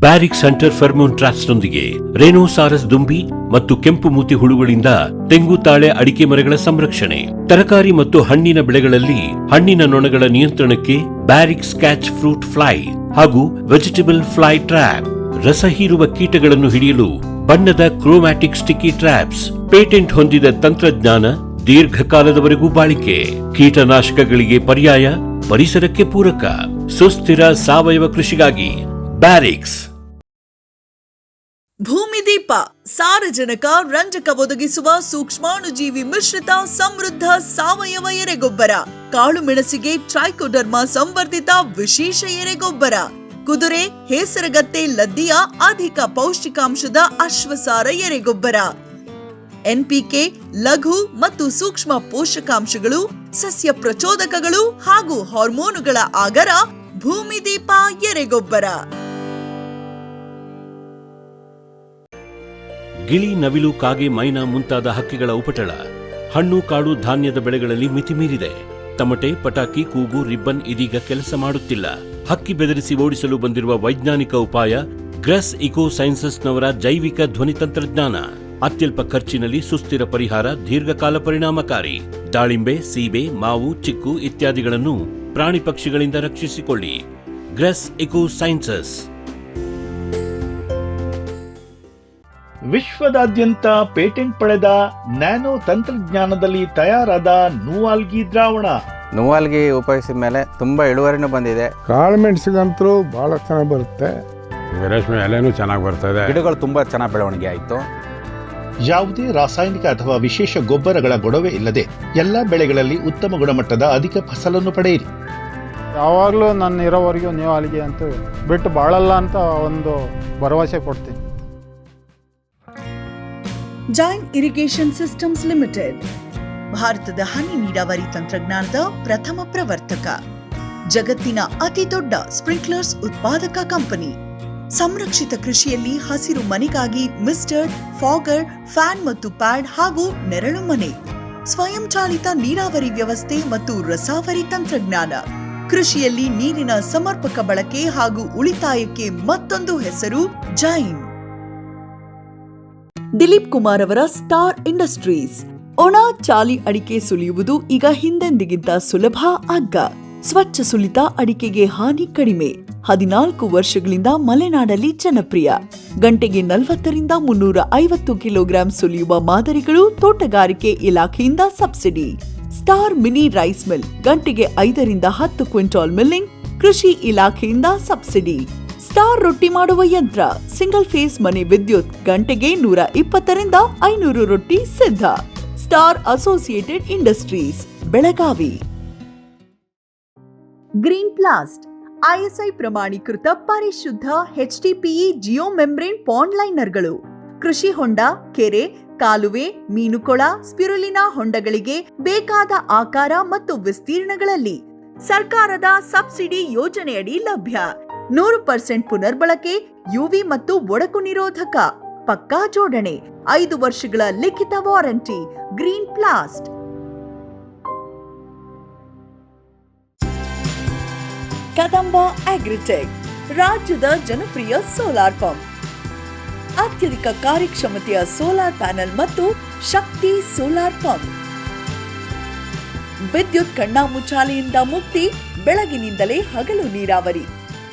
ಬ್ಯಾರಿಕ್ ಸೆಂಟರ್ ಫೆರ್ಮೋನ್ ಟ್ರಾಪ್ಸ್ನೊಂದಿಗೆ ರೇನೋಸಾರಸ್ ದುಂಬಿ ಮತ್ತು ಕೆಂಪು ಮೂತಿ ಹುಳುಗಳಿಂದ ತೆಂಗು, ತಾಳೆ, ಅಡಿಕೆ ಮರಗಳ ಸಂರಕ್ಷಣೆ. ತರಕಾರಿ ಮತ್ತು ಹಣ್ಣಿನ ಬೆಳೆಗಳಲ್ಲಿ ಹಣ್ಣಿನ ನೊಣಗಳ ನಿಯಂತ್ರಣಕ್ಕೆ ಬ್ಯಾರಿಕ್ ಸ್ಕ್ಯಾಚ್ ಫ್ರೂಟ್ ಫ್ಲೈ ಹಾಗೂ ವೆಜಿಟೇಬಲ್ ಫ್ಲೈ ಟ್ರ್ಯಾಪ್. ರಸ ಹೀರುವ ಕೀಟಗಳನ್ನು ಹಿಡಿಯಲು ಬಣ್ಣದ ಕ್ರೋಮ್ಯಾಟಿಕ್ ಸ್ಟಿಕ್ಕಿ ಟ್ರ್ಯಾಪ್ಸ್. ಪೇಟೆಂಟ್ ಹೊಂದಿದ ತಂತ್ರಜ್ಞಾನ, ದೀರ್ಘಕಾಲದವರೆಗೂ ಬಾಳಿಕೆ. ಕೀಟನಾಶಕಗಳಿಗೆ ಪರ್ಯಾಯ, ಪರಿಸರಕ್ಕೆ ಪೂರಕ. ಸುಸ್ಥಿರ ಸಾವಯವ ಕೃಷಿಗಾಗಿ ಬ್ಯಾರಿಕ್ಸ್. ಭೂಮಿದೀಪ ಸಾರಜನಕ ರಂಜಕ ಒದಗಿಸುವ ಸೂಕ್ಷ್ಮಾಣುಜೀವಿ ಮಿಶ್ರಿತ ಸಮೃದ್ಧ ಸಾವಯವ ಎರೆಗೊಬ್ಬರ. ಕಾಳು ಮೆಣಸಿಗೆ ಟ್ರೈಕೋಡರ್ಮಾ ಸಂವರ್ಧಿತ ವಿಶೇಷ ಎರೆಗೊಬ್ಬರ. ಕುದುರೆ, ಹೇಸರಗತ್ತೆ, ಲದ್ದಿಯ ಅಧಿಕ ಪೌಷ್ಟಿಕಾಂಶದ ಅಶ್ವಸಾರ ಎರೆಗೊಬ್ಬರ. ಎನ್ಪಿಕೆ, ಲಘು ಮತ್ತು ಸೂಕ್ಷ್ಮ ಪೋಷಕಾಂಶಗಳು, ಸಸ್ಯ ಪ್ರಚೋದಕಗಳು ಹಾಗೂ ಹಾರ್ಮೋನುಗಳ ಆಗರ ಭೂಮಿದೀಪ ಎರೆಗೊಬ್ಬರ. ಗಿಳಿ, ನವಿಲು, ಕಾಗೆ, ಮೈನಾ ಮುಂತಾದ ಹಕ್ಕಿಗಳ ಉಪಟಳ ಹಣ್ಣು, ಕಾಳು, ಧಾನ್ಯದ ಬೆಳೆಗಳಲ್ಲಿ ಮಿತಿಮೀರಿದೆ. ತಮಟೆ, ಪಟಾಕಿ, ಕೂಗು, ರಿಬ್ಬನ್ ಇದೀಗ ಕೆಲಸ ಮಾಡುತ್ತಿಲ್ಲ. ಹಕ್ಕಿ ಬೆದರಿಸಿ ಓಡಿಸಲು ಬಂದಿರುವ ವೈಜ್ಞಾನಿಕ ಉಪಾಯ ಗ್ರಸ್ ಇಕೋ ಸೈನ್ಸಸ್ನವರ ಜೈವಿಕ ಧ್ವನಿ ತಂತ್ರಜ್ಞಾನ. ಅತ್ಯಲ್ಪ ಖರ್ಚಿನಲ್ಲಿ ಸುಸ್ಥಿರ ಪರಿಹಾರ, ದೀರ್ಘಕಾಲ ಪರಿಣಾಮಕಾರಿ. ದಾಳಿಂಬೆ, ಸೀಬೆ, ಮಾವು, ಚಿಕ್ಕು ಇತ್ಯಾದಿಗಳನ್ನು ಪ್ರಾಣಿ ಪಕ್ಷಿಗಳಿಂದ ರಕ್ಷಿಸಿಕೊಳ್ಳಿ. Grass eco sciences. ವಿಶ್ವದಾದ್ಯಂತ ಪೇಟೆಂಟ್ ಪಡೆದ ನ್ಯಾನೋ ತಂತ್ರಜ್ಞಾನದಲ್ಲಿ ತಯಾರಾದ ನೂವಾಲ್ಗಿ ದ್ರಾವಣ. ನೂವಾಲ್ಗಿ ಉಪಯೋಗಿಸಿದ ಮೇಲೆ ತುಂಬಾ ಇಳುವರಿನೂ ಬಂದಿದೆ. ಕಾಳು ಮೆಣಸಿಗಂತೂ ಬಹಳ ಚೆನ್ನಾಗಿ ಬರುತ್ತೆ. ರೇಷ್ಮೆ ಎಲೆನೂ ಚೆನ್ನಾಗಿ ಬರ್ತದೆ. ಗಿಡಗಳು ತುಂಬಾ ಚೆನ್ನಾಗಿ ಬೆಳವಣಿಗೆ ಆಯಿತು. ಯಾವುದೇ ರಾಸಾಯನಿಕ ಅಥವಾ ವಿಶೇಷ ಗೊಬ್ಬರಗಳ ಗೊಡವೆ ಇಲ್ಲದೆ ಎಲ್ಲ ಬೆಳೆಗಳಲ್ಲಿ ಉತ್ತಮ ಗುಣಮಟ್ಟದ ಅಧಿಕ ಫಸಲನ್ನು ಪಡೆಯಿರಿ. ಯಾವಾಗಲೂ ನನ್ನ ಇರೋವರೆಗೂ ನೂವಾಲ್ಗಿ ಅಂತೂ ಬಿಟ್ಟು ಬಾಳಲ್ಲ ಅಂತ ಒಂದು ಭರವಸೆ ಕೊಡ್ತೀನಿ. ಜೈನ್ ಇರಿಗೇಷನ್ ಸಿಸ್ಟಮ್ಸ್ ಲಿಮಿಟೆಡ್ ಭಾರತದ ಹನಿ ನೀರಾವರಿ ತಂತ್ರಜ್ಞಾನದ ಪ್ರಥಮ ಪ್ರವರ್ತಕ. ಜಗತ್ತಿನ ಅತಿ ದೊಡ್ಡ ಸ್ಪ್ರಿಂಕ್ಲರ್ಸ್ ಉತ್ಪಾದಕ ಕಂಪನಿ. ಸಂರಕ್ಷಿತ ಕೃಷಿಯಲ್ಲಿ ಹಸಿರು ಮನೆಗಾಗಿ ಮಿಸ್ಟರ್, ಫಾಗರ್, ಫ್ಯಾನ್ ಮತ್ತು ಪ್ಯಾಡ್ ಹಾಗೂ ನೆರಳು ಮನೆ. ಸ್ವಯಂಚಾಲಿತ ನೀರಾವರಿ ವ್ಯವಸ್ಥೆ ಮತ್ತು ರಸಾವರಿ ತಂತ್ರಜ್ಞಾನ. ಕೃಷಿಯಲ್ಲಿ ನೀರಿನ ಸಮರ್ಪಕ ಬಳಕೆ ಹಾಗೂ ಉಳಿತಾಯಕ್ಕೆ ಮತ್ತೊಂದು ಹೆಸರು ಜೈನ್. ದಿಲೀಪ್ ಕುಮಾರ್ ಅವರ ಸ್ಟಾರ್ ಇಂಡಸ್ಟ್ರೀಸ್. ಒಣ ಚಾಲಿ ಅಡಿಕೆ ಸುಲಿಯುವುದು ಈಗ ಹಿಂದೆಂದಿಗಿಂತ ಸುಲಭ ಅಗ್ಗ. ಸ್ವಚ್ಛ ಸುಲಿತ ಅಡಿಕೆಗೆ ಹಾನಿ ಕಡಿಮೆ. 14 ವರ್ಷಗಳಿಂದ ಮಲೆನಾಡಲ್ಲಿ ಜನಪ್ರಿಯ. ಗಂಟೆಗೆ 40 ರಿಂದ 350 ಕಿಲೋಗ್ರಾಂ ಸುಲಿಯುವ ಮಾದರಿಗಳು ತೋಟಗಾರಿಕೆ ಇಲಾಖೆಯಿಂದ subsidy. Star mini rice mill ಗಂಟೆಗೆ 5 ರಿಂದ 10 ಕ್ವಿಂಟಾಲ್ ಮಿಲ್ಲಿಂಗ್ ಕೃಷಿ ಇಲಾಖೆಯಿಂದ ಸಬ್ಸಿಡಿ. ಸ್ಟಾರ್ ರೊಟ್ಟಿ ಮಾಡುವ ಯಂತ್ರ ಸಿಂಗಲ್ ಫೇಸ್ ಮನೆ ವಿದ್ಯುತ್ ಗಂಟೆಗೆ 120 ರಿಂದ 500 ರೊಟ್ಟಿ ಸಿದ್ಧ. Star associated industries, Belagavi. Green plast ISI ಪ್ರಮಾಣೀಕೃತ ಪರಿಶುದ್ಧ HDPE ಜಿಯೋ ಮೆಂಬ್ರೇನ್ ಪಾಂಡ್ ಲೈನರ್ಗಳು. ಕೃಷಿ ಹೊಂಡ, ಕೆರೆ, ಕಾಲುವೆ, ಮೀನುಕೊಳ, ಸ್ಪಿರುಲಿನಾ ಹೊಂಡಗಳಿಗೆ ಬೇಕಾದ ಆಕಾರ ಮತ್ತು ವಿಸ್ತೀರ್ಣಗಳಲ್ಲಿ ಸರ್ಕಾರದ ಸಬ್ಸಿಡಿ ಯೋಜನೆಯಡಿ ಲಭ್ಯ. 100% ಪುನರ್ಬಳಕೆ, ಯುವಿ ಮತ್ತು ಒಡಕು ನಿರೋಧಕ, ಪಕ್ಕಾ ಜೋಡಣೆ, 5 ವರ್ಷಗಳ ಲಿಖಿತ ವಾರಂಟಿ. ಗ್ರೀನ್ ಪ್ಲಾಸ್ಟ್. ಕದಂಬ ಅಗ್ರಿಟೆಕ್ ರಾಜ್ಯದ ಜನಪ್ರಿಯ ಸೋಲಾರ್ ಪಂಪ್. ಅತ್ಯಧಿಕ ಕಾರ್ಯಕ್ಷಮತೆಯ ಸೋಲಾರ್ ಪ್ಯಾನೆಲ್ ಮತ್ತು ಶಕ್ತಿ ಸೋಲಾರ್ ಪಂಪ್. ವಿದ್ಯುತ್ ಕಣ್ಣಾಮುಚ್ಚಾಲೆಯಿಂದ ಮುಕ್ತಿ, ಬೆಳಗಿನಿಂದಲೇ ಹಗಲು ನೀರಾವರಿ.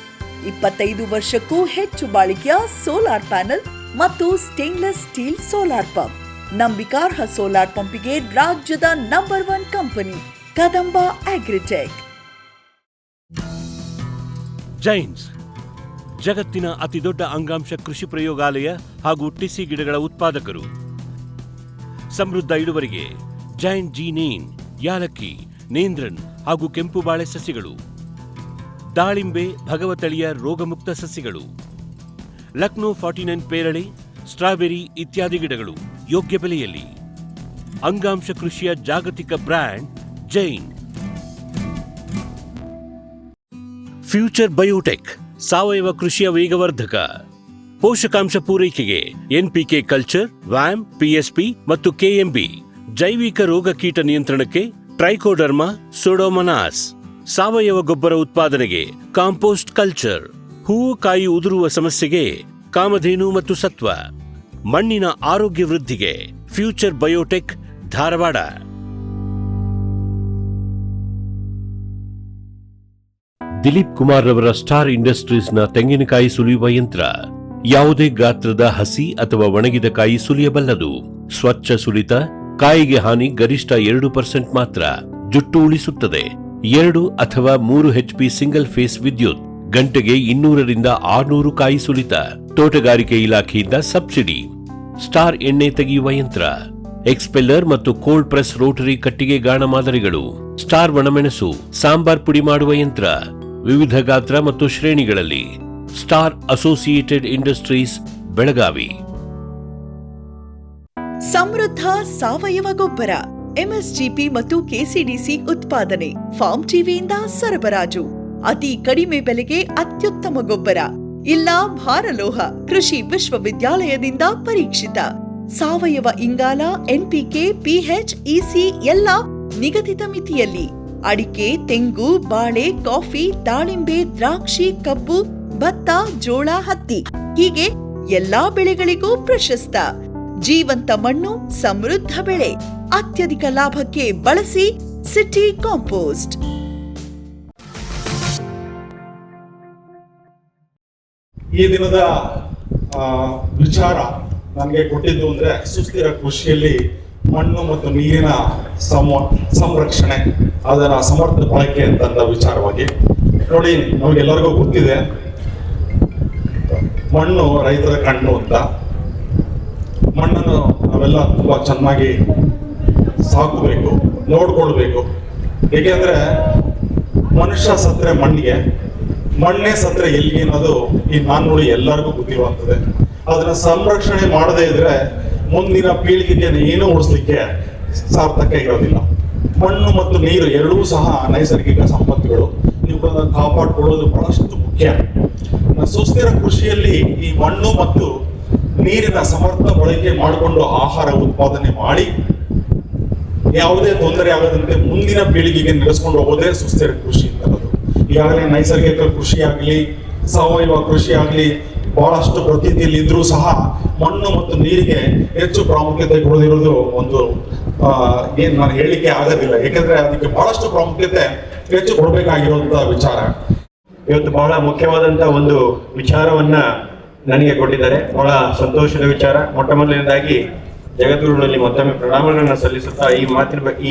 25 ವರ್ಷಕ್ಕೂ ಹೆಚ್ಚು ಬಾಳಿಕೆಯ ಸೋಲಾರ್ ಪ್ಯಾನೆಲ್ ಮತ್ತು ಸ್ಟೇನ್ಲೆಸ್ ಸ್ಟೀಲ್ ಸೋಲಾರ್ ಪಂಪ್. ನಂಬಿಕಾರ್ಹ ಸೋಲಾರ್ ಪಂಪಿಗೆ ರಾಜ್ಯದ number 1 company Kadamba agritech. Jains ಜಗತ್ತಿನ ಅತಿದೊಡ್ಡ ಅಂಗಾಂಶ ಕೃಷಿ ಪ್ರಯೋಗಾಲಯ ಹಾಗೂ ಟಿಸಿ ಗಿಡಗಳ ಉತ್ಪಾದಕರು. ಸಮೃದ್ಧ ಇಳುವರಿಗೆ ಜೈನ್ ಜೀನೇನ್, ಯಾಲಕ್ಕಿ, ನೇಂದ್ರನ್ ಹಾಗೂ ಕೆಂಪು ಬಾಳೆ ಸಸಿಗಳು. ದಾಳಿಂಬೆ, ಭಗವತಳಿಯ ರೋಗಮುಕ್ತ ಸಸಿಗಳು. ಲಕ್ನೋ 49 ಪೇರಳೆ, ಸ್ಟ್ರಾಬೆರಿ ಇತ್ಯಾದಿ ಗಿಡಗಳು ಯೋಗ್ಯ ಬೆಲೆಯಲ್ಲಿ. ಅಂಗಾಂಶ ಕೃಷಿಯ ಜಾಗತಿಕ ಬ್ರ್ಯಾಂಡ್ ಜೈನ್. ಫ್ಯೂಚರ್ ಬಯೋಟೆಕ್ ಸಾವಯವ ಕೃಷಿಯ ವೇಗವರ್ಧಕ. ಪೋಷಕಾಂಶ ಪೂರೈಕೆಗೆ ಎನ್ಪಿಕೆ ಕಲ್ಚರ್, ವ್ಯಾಮ್, ಪಿಎಸ್ಪಿ ಮತ್ತು ಕೆಎಂಬಿ. ಜೈವಿಕ ರೋಗ ಕೀಟ ನಿಯಂತ್ರಣಕ್ಕೆ ಟ್ರೈಕೋಡರ್ಮಾ, ಸೂಡೋಮೊನಾಸ್. ಸಾವಯವ ಗೊಬ್ಬರ ಉತ್ಪಾದನೆಗೆ ಕಾಂಪೋಸ್ಟ್ ಕಲ್ಚರ್. ಹೂವು ಕಾಯಿ ಉದುರುವ ಸಮಸ್ಯೆಗೆ ಕಾಮಧೇನು ಮತ್ತು ಸತ್ವ. ಮಣ್ಣಿನ ಆರೋಗ್ಯ ವೃದ್ಧಿಗೆ ಫ್ಯೂಚರ್ ಬಯೋಟೆಕ್, ಧಾರವಾಡ. ದಿಲೀಪ್ ಕುಮಾರ್ ರವರ ಸ್ಟಾರ್ ಇಂಡಸ್ಟ್ರೀಸ್ನ ತೆಂಗಿನಕಾಯಿ ಸುಲಿಯುವ ಯಂತ್ರ. ಯಾವುದೇ ಗಾತ್ರದ ಹಸಿ ಅಥವಾ ಒಣಗಿದ ಕಾಯಿ ಸುಲಿಯಬಲ್ಲದು. ಸ್ವಚ್ಛ ಸುಲಿತ, ಕಾಯಿಗೆ ಹಾನಿ ಗರಿಷ್ಠ 2% ಮಾತ್ರ. ಜುಟ್ಟು ಉಳಿಸುತ್ತದೆ. 2 ಅಥವಾ 3 HP ಸಿಂಗಲ್ ಫೇಸ್ ವಿದ್ಯುತ್. ಗಂಟೆಗೆ 200ರಿಂದ 600 ಕಾಯಿ ಸುಲಿತ. ತೋಟಗಾರಿಕೆ ಇಲಾಖೆಯಿಂದ ಸಬ್ಸಿಡಿ. ಸ್ಟಾರ್ ಎಣ್ಣೆ ತೆಗೆಯುವ ಯಂತ್ರ, ಎಕ್ಸ್ಪೆಲ್ಲರ್ ಮತ್ತು ಕೋಲ್ಡ್ ಪ್ರೆಸ್ ರೋಟರಿ ಕಟ್ಟಿಗೆ ಗಾಣ ಮಾದರಿಗಳು, ಸ್ಟಾರ್ ಒಣಮೆಣಸು, ಸಾಂಬಾರ್ ಪುಡಿ ಮಾಡುವ ಯಂತ್ರ, ವಿವಿಧ ಗಾತ್ರ ಮತ್ತು ಶ್ರೇಣಿಗಳಲ್ಲಿ. Star associated industries, Belagavi. ಸಮೃದ್ಧ ಸಾವಯವ ಗೊಬ್ಬರ, ಎಂಎಸ್ಜಿಪಿ ಮತ್ತು ಕೆಸಿಡಿಸಿ ಉತ್ಪಾದನೆ, ಫಾರ್ಮ್ ಟಿವಿಯಿಂದ ಸರಬರಾಜು. ಅತಿ ಕಡಿಮೆ ಬೆಲೆಗೆ ಅತ್ಯುತ್ತಮ ಗೊಬ್ಬರ. ಇಲ್ಲ ಭಾರಲೋಹ, ಕೃಷಿ ವಿಶ್ವವಿದ್ಯಾಲಯದಿಂದ ಪರೀಕ್ಷಿತ. ಸಾವಯವ ಇಂಗಾಲ, ಎನ್ಪಿಕೆ, ಪಿಎಚ್, ಇಸಿ ಎಲ್ಲ ನಿಗದಿತ ಮಿತಿಯಲ್ಲಿ. ಅಡಿಕೆ, ತೆಂಗು, ಬಾಳೆ, ಕಾಫಿ, ದಾಳಿಂಬೆ, ದ್ರಾಕ್ಷಿ, ಕಬ್ಬು, ಭತ್ತ, ಜೋಳ, ಹತ್ತಿ ಹೀಗೆ ಎಲ್ಲಾ ಬೆಳೆಗಳಿಗೂ ಪ್ರಶಸ್ತ. ಜೀವಂತ ಮಣ್ಣು, ಸಮೃದ್ಧ ಬೆಳೆ. ಅತ್ಯಧಿಕ ಲಾಭಕ್ಕೆ ಬಳಸಿ ಸಿಟಿ ಕಾಂಪೋಸ್ಟ್. ಈ ದಿನದ ವಿಚಾರ ನನಗೆ ಕೊಟ್ಟಿದ್ದು ಅಂದ್ರೆ ಸುಸ್ಥಿರ ಕೃಷಿಯಲ್ಲಿ ಮಣ್ಣು ಮತ್ತು ನೀರಿನ ಸಂರಕ್ಷಣೆ, ಅದರ ಸಮರ್ಥ ಬಳಕೆ ಅಂತಂದ ವಿಚಾರವಾಗಿ. ನೋಡಿ, ನಮಗೆಲ್ಲರಿಗೂ ಗೊತ್ತಿದೆ ಮಣ್ಣು ರೈತರ ಕಣ್ಣು ಅಂತ. ಮಣ್ಣನ್ನು ನಾವೆಲ್ಲ ತುಂಬಾ ಚೆನ್ನಾಗಿ ಸಾಕಬೇಕು, ನೋಡ್ಕೊಳ್ಬೇಕು. ಏಕೆಂದ್ರೆ ಮನುಷ್ಯ ಸತ್ರೆ ಮಣ್ಣಿಗೆ, ಮಣ್ಣೇ ಸತ್ರೆ ಎಲ್ಲಿಗೆ ಅನ್ನೋದು ಈ ನಾಣ್ಣುಡಿ ಎಲ್ಲರಿಗೂ ಗೊತ್ತಿರುವಂಥದ್ದೇ. ಅದನ್ನ ಸಂರಕ್ಷಣೆ ಮಾಡದೇ ಇದ್ರೆ ಮುಂದಿನ ಪೀಳಿಗೆಗೆ ಏನೂ ಉಳಿಸ್ಲಿಕ್ಕೆ ಸಾರ್ಥಕ ಇರೋದಿಲ್ಲ. ಮಣ್ಣು ಮತ್ತು ನೀರು ಎರಡೂ ಸಹ ನೈಸರ್ಗಿಕ ಸಂಪತ್ತುಗಳು. ಇವುಗಳನ್ನು ಕಾಪಾಡಿಕೊಳ್ಳೋದು ಬಹಳಷ್ಟು ಮುಖ್ಯ. ಸುಸ್ಥಿರ ಕೃಷಿಯಲ್ಲಿ ಈ ಮಣ್ಣು ಮತ್ತು ನೀರಿನ ಸಮರ್ಥ ಬಳಕೆ ಮಾಡಿಕೊಂಡು ಆಹಾರ ಉತ್ಪಾದನೆ ಮಾಡಿ ಯಾವುದೇ ತೊಂದರೆ ಆಗದಂತೆ ಮುಂದಿನ ಪೀಳಿಗೆಗೆ ನಡೆಸ್ಕೊಂಡು ಹೋಗೋದೇ ಸುಸ್ಥಿರ ಕೃಷಿ ಅಂತದ್ದು. ಈಗಾಗಲೇ ನೈಸರ್ಗಿಕ ಕೃಷಿ ಆಗಲಿ, ಸಾವಯವ ಕೃಷಿ ಆಗಲಿ ಬಹಳಷ್ಟು ಪ್ರತೀತಿಯಲ್ಲಿ ಇದ್ರೂ ಸಹ ಮಣ್ಣು ಮತ್ತು ನೀರಿಗೆ ಹೆಚ್ಚು ಪ್ರಾಮುಖ್ಯತೆ ಕೊಡದಿರೋದು ಒಂದು ಏನ್ ನಾನು ಹೇಳಿಕೆ ಆಗೋದಿಲ್ಲ. ಯಾಕಂದ್ರೆ ಅದಕ್ಕೆ ಬಹಳಷ್ಟು ಪ್ರಾಮುಖ್ಯತೆ ಹೆಚ್ಚು ಕೊಡಬೇಕಾಗಿರುವಂತಹ ವಿಚಾರ. ಇವತ್ತು ಬಹಳ ಮುಖ್ಯವಾದಂತಹ ಒಂದು ವಿಚಾರವನ್ನ ನನಗೆ ಕೊಟ್ಟಿದ್ದಾರೆ. ಬಹಳ ಸಂತೋಷದ ವಿಚಾರ. ಮೊಟ್ಟ ಮೊದಲನೇದಾಗಿ ಜಗದ್ಗುರುಗಳಲ್ಲಿ ಮತ್ತೊಮ್ಮೆ ಪ್ರಣಾಮಗಳನ್ನು ಸಲ್ಲಿಸುತ್ತಾ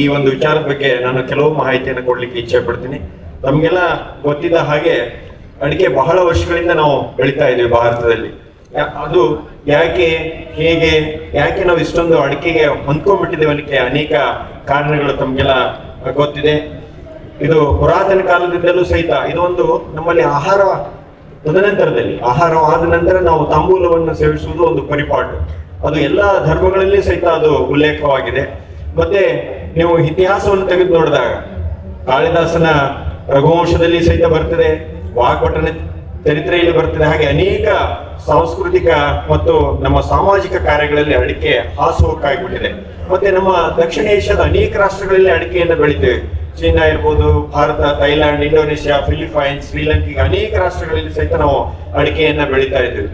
ಈ ಒಂದು ವಿಚಾರದ ಬಗ್ಗೆ ನಾನು ಕೆಲವು ಮಾಹಿತಿಯನ್ನು ಕೊಡ್ಲಿಕ್ಕೆ ಇಚ್ಛೆ ಪಡ್ತೀನಿ. ತಮಗೆಲ್ಲ ಗೊತ್ತಿದ್ದ ಹಾಗೆ ಅಡಿಕೆ ಬಹಳ ವರ್ಷಗಳಿಂದ ನಾವು ಬೆಳೀತಾ ಇದ್ದೀವಿ ಭಾರತದಲ್ಲಿ. ಅದು ಯಾಕೆ, ಹೇಗೆ, ಯಾಕೆ ನಾವು ಇಷ್ಟೊಂದು ಅಡಿಕೆಗೆ ಹೊಂದ್ಕೊಂಡ್ಬಿಟ್ಟಿದ್ದೇವೆ ಅನ್ನಕ್ಕೆ ಅನೇಕ ಕಾರಣಗಳು ತಮಗೆಲ್ಲ ಗೊತ್ತಿದೆ. ಇದು ಪುರಾತನ ಕಾಲದಿಂದಲೂ ಸಹಿತ ಇದೊಂದು ನಮ್ಮಲ್ಲಿ ಆಹಾರ, ತದನಂತರದಲ್ಲಿ ಆಹಾರವಾದ ನಂತರ ನಾವು ತಾಂಬೂಲವನ್ನು ಸೇವಿಸುವುದು ಒಂದು ಪರಿಪಾಠ. ಅದು ಎಲ್ಲ ಧರ್ಮಗಳಲ್ಲಿ ಸಹಿತ ಅದು ಉಲ್ಲೇಖವಾಗಿದೆ. ಮತ್ತೆ ನೀವು ಇತಿಹಾಸವನ್ನು ತೆಗೆದು ನೋಡಿದಾಗ ಕಾಳಿದಾಸನ ರಘುವಂಶದಲ್ಲಿ ಸಹಿತ ಬರ್ತದೆ, ವಾಗ್ಭಟನ ಚರಿತ್ರೆಯಲ್ಲಿ ಬರ್ತದೆ. ಹಾಗೆ ಅನೇಕ ಸಾಂಸ್ಕೃತಿಕ ಮತ್ತು ನಮ್ಮ ಸಾಮಾಜಿಕ ಕಾರ್ಯಗಳಲ್ಲಿ ಅಡಿಕೆ ಹಾಸುಹೊಕ್ಕಾಗಿಬಿಟ್ಟಿದೆ. ಮತ್ತೆ ನಮ್ಮ ದಕ್ಷಿಣ ಏಷ್ಯಾದ ಅನೇಕ ರಾಷ್ಟ್ರಗಳಲ್ಲಿ ಅಡಿಕೆಯನ್ನು ಬೆಳಿತೇವೆ. ಚೀನಾ ಇರ್ಬೋದು, Bharat, Thailand, Indonesia, Philippines, Sri Lanka, ಅನೇಕ ರಾಷ್ಟ್ರಗಳಲ್ಲಿ ಸಹಿತ ನಾವು ಅಡಿಕೆಯನ್ನ ಬೆಳೀತಾ ಇದ್ದೇವೆ.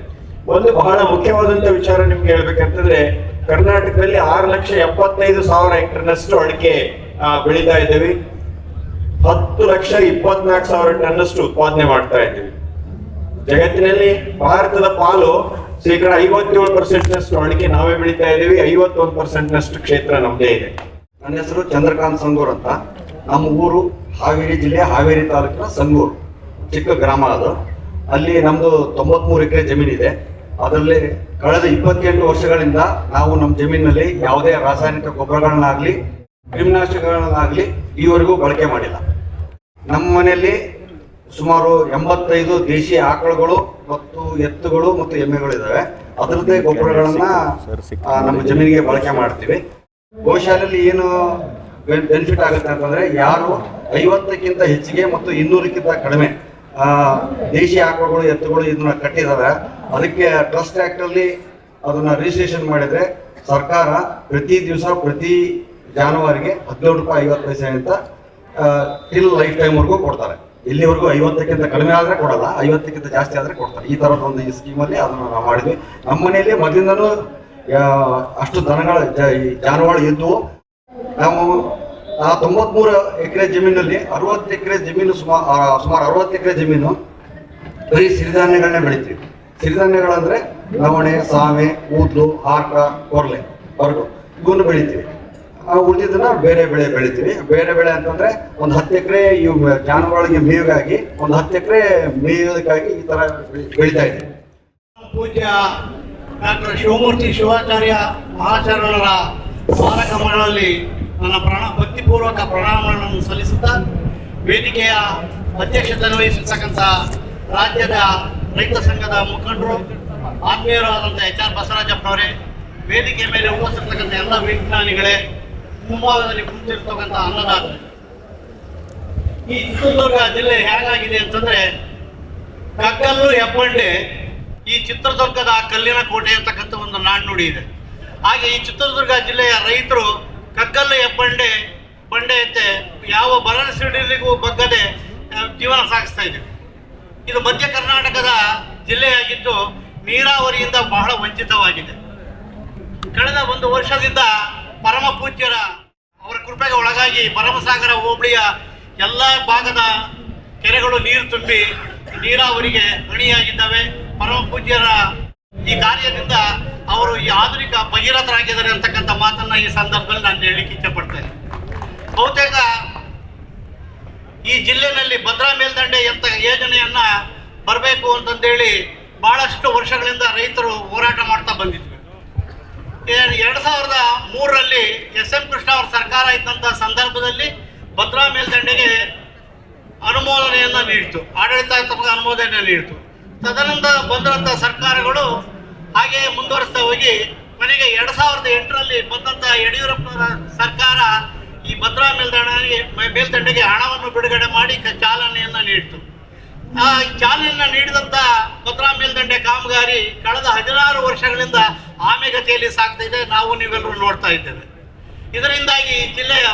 ಒಂದು ಬಹಳ ಮುಖ್ಯವಾದಂತ ವಿಚಾರ ನಿಮ್ಗೆ ಹೇಳ್ಬೇಕಂತಂದ್ರೆ, ಕರ್ನಾಟಕದಲ್ಲಿ 6,75,000 ಹೆಕ್ಟರ್ನಷ್ಟು ಅಡಿಕೆ ಬೆಳೀತಾ ಇದ್ದೇವೆ. 10,24,000 ಟನ್ನಷ್ಟು ಉತ್ಪಾದನೆ ಮಾಡ್ತಾ ಇದ್ದೀವಿ. ಜಗತ್ತಿನಲ್ಲಿ ಭಾರತದ ಪಾಲು ಶೇಕಡ 57% ಅಡಿಕೆ ನಾವೇ ಬೆಳೀತಾ ಇದ್ದೀವಿ. 51% ಕ್ಷೇತ್ರ ನಮ್ದೇ ಇದೆ. ನನ್ನ ಹೆಸರು ಚಂದ್ರಕಾಂತ್ ಸಂಗೂರ್ ಅಂತ. ನಮ್ಮ ಊರು ಹಾವೇರಿ ಜಿಲ್ಲೆ ಹಾವೇರಿ ತಾಲೂಕಿನ ಸಂಗೂರು, ಚಿಕ್ಕ ಗ್ರಾಮ ಅದು. ಅಲ್ಲಿ ನಮ್ದು 93 ಎಕರೆ ಜಮೀನಿದೆ. ಅದರಲ್ಲಿ ಕಳೆದ 28 ವರ್ಷಗಳಿಂದ ನಾವು ನಮ್ಮ ಜಮೀನಿನಲ್ಲಿ ಯಾವುದೇ ರಾಸಾಯನಿಕ ಗೊಬ್ಬರಗಳನ್ನಾಗ್ಲಿ ಕ್ರಿಮಿನಾಶಕಗಳನ್ನಾಗ್ಲಿ ಈವರೆಗೂ ಬಳಕೆ ಮಾಡಿಲ್ಲ. ನಮ್ಮ ಮನೆಯಲ್ಲಿ ಸುಮಾರು 85 ದೇಶಿ ಆಕಳುಗಳು ಮತ್ತು ಎತ್ತುಗಳು ಮತ್ತು ಎಮ್ಮೆಗಳು ಇದಾವೆ. ಅದರದ್ದೇ ಗೊಬ್ಬರಗಳನ್ನ ನಮ್ಮ ಜಮೀನಿಗೆ ಬಳಕೆ ಮಾಡ್ತೀವಿ. ಗೋಶಾಲೆಯಲ್ಲಿ ಏನು ಬೆನಿಫಿಟ್ ಆಗುತ್ತೆ ಅಂತಂದ್ರೆ, ಯಾರು 50ಕ್ಕಿಂತ ಹೆಚ್ಚಿಗೆ ಮತ್ತು 200ಕ್ಕಿಂತ ಕಡಿಮೆ ದೇಶಿ ಆಕಳುಗಳು, ಎತ್ತುಗಳು ಇದನ್ನ ಕಟ್ಟಿದಾವೆ, ಅದಕ್ಕೆ ಟ್ರಸ್ಟ್ ಆಕ್ಟ್ ಅಲ್ಲಿ ಅದನ್ನ ರಿಜಿಸ್ಟ್ರೇಷನ್ ಮಾಡಿದ್ರೆ ಸರ್ಕಾರ ಪ್ರತಿ ದಿವಸ ಪ್ರತಿ ಜಾನುವಾರಿಗೆ 17 ರೂಪಾಯಿ 50 ಪೈಸೆ ಅಂತ ಟಿಲ್ ಲೈಫ್ ಟೈಮ್ ವರ್ಗೂ ಕೊಡ್ತಾರೆ. ಇಲ್ಲಿವರೆಗೂ 50ಕ್ಕಿಂತ ಕಡಿಮೆ ಆದ್ರೆ ಕೊಡಲ್ಲ, 50ಕ್ಕಿಂತ ಜಾಸ್ತಿ ಆದ್ರೆ ಕೊಡ್ತಾರೆ. ಈ ತರದ ಒಂದು ಈ ಸ್ಕೀಮಲ್ಲಿ ಅದನ್ನ ನಾವು ಮಾಡಿದ್ವಿ. ನಮ್ಮ ಮನೆಯಲ್ಲಿ ಮೊದಲಿಂದನೂ ಅಷ್ಟು ದನಗಳ ಜಾನುವಾರು ಇದ್ವು. ನಾವು 93 ಎಕರೆ ಜಮೀನಲ್ಲಿ 60 ಎಕರೆ ಜಮೀನು ಸುಮಾರು 60 ಎಕರೆ ಜಮೀನು ಬರೀ ಸಿರಿಧಾನ್ಯಗಳನ್ನೇ ಬೆಳಿತೀವಿ. ಸಿರಿಧಾನ್ಯಗಳಂದ್ರೆ ನವಣೆ, ಸಾಮೆ, ಊದ್ಲು, ಹಾರ್ಕ, ಕೊರ್ಲೆ ವರ್ಗು ಇವನ್ನ ಬೆಳಿತೀವಿ. ಉಳಿದಿದ್ದನ್ನ ಬೇರೆ ಬೆಳೆ ಬೆಳಿತೀವಿ. ಬೇರೆ ಬೆಳೆ ಅಂತಂದ್ರೆ ಒಂದು 10 ಎಕರೆ ಇವು ಜಾನುವಾರುಗಳಿಗೆ ಮೇವಿಗಾಗಿ, ಒಂದು 10 ಎಕರೆ ಮೇಯೋದಕ್ಕಾಗಿ ಈ ತರ ಬೆಳಿತಾ ಇದ್ದೀವಿ. ಪೂಜ್ಯ ಡಾಕ್ಟರ್ ಶಿವಮೂರ್ತಿ ಶಿವಾಚಾರ್ಯ ಮಹಾಚರಣರ ಸ್ಮಾರಕ ಮಠದಲ್ಲಿ ನನ್ನ ಭಕ್ತಿಪೂರ್ವಕ ಪ್ರಣಾಮಗಳನ್ನು ಸಲ್ಲಿಸುತ್ತಾ, ವೇದಿಕೆಯ ಅಧ್ಯಕ್ಷತೆ ವಹಿಸಿರ್ತಕ್ಕಂಥ ರಾಜ್ಯದ ರೈತ ಸಂಘದ ಮುಖಂಡರು, ಆತ್ಮೀಯರಾದಂಥ HR ಬಸವರಾಜಪ್ಪನವರೇ, ವೇದಿಕೆ ಮೇಲೆ ಉಪಸ್ಥಿತಕ್ಕಂಥ ಎಲ್ಲ ವಿಜ್ಞಾನಿಗಳೇ, ಮುಂಭಾಗದಲ್ಲಿ ಕುಳಿತಿರ್ತಕ್ಕಂಥ ಅನ್ನದಾತರು, ಈ ಚಿತ್ರದುರ್ಗ ಜಿಲ್ಲೆ ಹೇಗಾಗಿದೆ ಅಂತಂದ್ರೆ ಕಗ್ಗಲ್ಲು ಹೆಬ್ಬಂಡೆ, ಈ ಚಿತ್ರದುರ್ಗದ ಕಲ್ಲಿನ ಕೋಟೆ ಅಂತಕ್ಕಂಥ ಒಂದು ನಾಣ್ಣುಡಿ ಇದೆ. ಹಾಗೆ ಈ ಚಿತ್ರದುರ್ಗ ಜಿಲ್ಲೆಯ ರೈತರು ಕಗ್ಗಲ್ಲು ಹೆಬ್ಬಂಡೆ ಬಂಡೆಯಂತೆ ಯಾವ ಬರಸಿಡಿಲಿಗೂ ಬಗ್ಗದೆ ಜೀವನ ಸಾಗಿಸ್ತಾ ಇದ್ದೀವಿ. ಇದು ಮಧ್ಯ ಕರ್ನಾಟಕದ ಜಿಲ್ಲೆಯಾಗಿದ್ದು ನೀರಾವರಿಯಿಂದ ಬಹಳ ವಂಚಿತವಾಗಿದೆ. ಕಳೆದ 1 ವರ್ಷದಿಂದ ಪರಮ ಪೂಜ್ಯರ ಅವರ ಕೃಪೆಗೆ ಒಳಗಾಗಿ ಭರಮಸಾಗರ ಹೋಬಳಿಯ ಎಲ್ಲ ಭಾಗದ ಕೆರೆಗಳು ನೀರು ತುಂಬಿ ನೀರಾವರಿಗೆ ಅಣಿಯಾಗಿದ್ದಾವೆ. ಪರಮ ಪೂಜ್ಯರ ಈ ಕಾರ್ಯದಿಂದ ಅವರು ಈ ಆಧುನಿಕ ಭಗೀರಥರಾಗಿದ್ದಾರೆ ಅಂತಕ್ಕಂಥ ಮಾತನ್ನ ಈ ಸಂದರ್ಭದಲ್ಲಿ ನಾನು ಹೇಳಲಿಕ್ಕೆ ಇಚ್ಛೆಪಡ್ತೇನೆ. ಬಹುತೇಕ ಈ ಜಿಲ್ಲೆಯಲ್ಲಿ ಭದ್ರಾ ಮೇಲ್ದಂಡೆ ಅಂತ ಯೋಜನೆಯನ್ನ ಬರಬೇಕು ಅಂತಂದೇಳಿ ಬಹಳಷ್ಟು ವರ್ಷಗಳಿಂದ ರೈತರು ಹೋರಾಟ ಮಾಡ್ತಾ ಬಂದಿದ್ವಿ. 2003ರಲ್ಲಿ SM ಕೃಷ್ಣ ಅವರ ಸರ್ಕಾರ ಇದ್ದಂಥ ಸಂದರ್ಭದಲ್ಲಿ ಭದ್ರಾ ಮೇಲ್ದಂಡೆಗೆ ಅನುಮೋದನೆಯನ್ನು ನೀಡಿತು, ಆಡಳಿತಾತ್ಮಕ ಅನುಮೋದನೆ ನೀಡಿತು. ತದನಂತರ ಬಂದಂಥ ಸರ್ಕಾರಗಳು ಹಾಗೆ ಮುಂದುವರಿಸ್ತಾ ಹೋಗಿ ಕೊನೆಗೆ 2008ರಲ್ಲಿ ಬಂದಂಥ ಯಡಿಯೂರಪ್ಪನವರ ಸರ್ಕಾರ ಈ ಭದ್ರಾ ಮೇಲ್ದಂಡೆಗೆ ಹಣವನ್ನು ಬಿಡುಗಡೆ ಮಾಡಿ ಚಾಲನೆಯನ್ನು ನೀಡಿತು. ಆ ಚಾಲನೆಯನ್ನು ನೀಡಿದಂಥ ಭದ್ರಾ ಮೇಲ್ದಂಡೆ ಕಾಮಗಾರಿ ಕಳೆದ 16 ವರ್ಷಗಳಿಂದ ಆಮೆಗತಿಯಲ್ಲಿ ಸಾಗ್ತಾ ಇದೆ. ನಾವು ನೀವೆಲ್ಲರೂ ನೋಡ್ತಾ ಇದ್ದೇವೆ. ಇದರಿಂದಾಗಿ ಜಿಲ್ಲೆಯ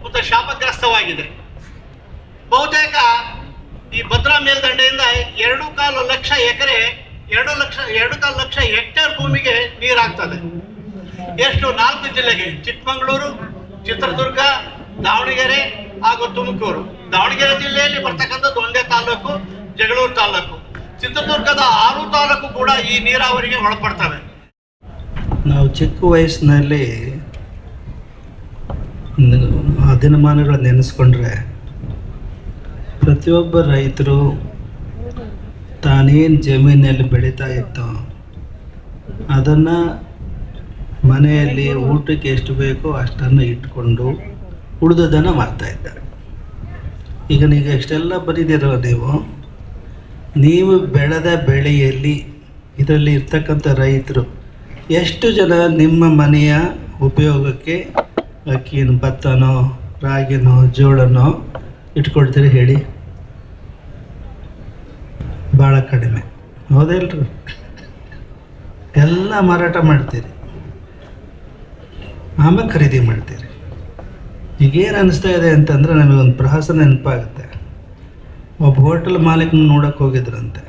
ಒಂದು ಶಾಪಗ್ರಸ್ತವಾಗಿದೆ. ಬಹುತೇಕ ಈ ಭದ್ರಾ ಮೇಲ್ದಂಡೆಯಿಂದ 2.25 ಲಕ್ಷ ಎಕರೆ 2.25 ಲಕ್ಷ ಹೆಕ್ಟೇರ್ ಭೂಮಿಗೆ ನೀರಾಗ್ತದೆ. ಎಷ್ಟು? 4 ಜಿಲ್ಲೆಗೆ: ಚಿಕ್ಕಮಗಳೂರು, ಚಿತ್ರದುರ್ಗ, ದಾವಣಗೆರೆ ಹಾಗೂ ತುಮಕೂರು. ದಾವಣಗೆರೆ ಜಿಲ್ಲೆಯಲ್ಲಿ ಬರ್ತಕ್ಕಂಥದ್ದು ಒಂದೇ ತಾಲೂಕು, ಜಗಳೂರು ತಾಲೂಕು. ಚಿತ್ರದುರ್ಗದ 6 ತಾಲೂಕು ಕೂಡ ಈ ನೀರಾವರಿಗೆ ಒಳಪಡ್ತವೆ. ನಾವು ಚಿಕ್ಕ ವಯಸ್ಸಿನಲ್ಲಿ ದಿನಮಾನಗಳ ನೆನೆಸ್ಕೊಂಡ್ರೆ ಪ್ರತಿಯೊಬ್ಬ ರೈತರು ತಾನೇನು ಜಮೀನಲ್ಲಿ ಬೆಳೀತಾ ಇತ್ತೋ ಅದನ್ನು ಮನೆಯಲ್ಲಿ ಊಟಕ್ಕೆ ಎಷ್ಟು ಬೇಕೋ ಅಷ್ಟನ್ನು ಇಟ್ಕೊಂಡು ಉಳಿದದನ್ನು ಮಾರ್ತಾಯಿದ್ದಾರೆ. ಈಗ ನೀವು ಎಷ್ಟೆಲ್ಲ ಬರೀದಿರೋ ನೀವು ಬೆಳೆದ ಬೆಳೆಯಲ್ಲಿ ಇದರಲ್ಲಿ ಇರ್ತಕ್ಕಂಥ ರೈತರು ಎಷ್ಟು ಜನ ನಿಮ್ಮ ಮನೆಯ ಉಪಯೋಗಕ್ಕೆ ಅಕ್ಕಿನೋ, ಭತ್ತನೋ, ರಾಗಿನೋ, ಜೋಳನೋ ಇಟ್ಕೊಡ್ತೀರಿ ಹೇಳಿ? ಭಾಳ ಕಡಿಮೆ, ಹೌದಲ್ರಿ? ಎಲ್ಲ ಮಾರಾಟ ಮಾಡ್ತೀರಿ, ಆಮೇಲೆ ಖರೀದಿ ಮಾಡ್ತೀರಿ. ಈಗೇನು ಅನ್ನಿಸ್ತಾ ಇದೆ ಅಂತಂದರೆ ನಮಗೊಂದು ಪ್ರವಾಸ ನೆನಪಾಗುತ್ತೆ. ಒಬ್ಬ ಹೋಟೆಲ್ ಮಾಲೀಕನ ನೋಡೋಕೆ ಹೋಗಿದ್ರಂತೆ.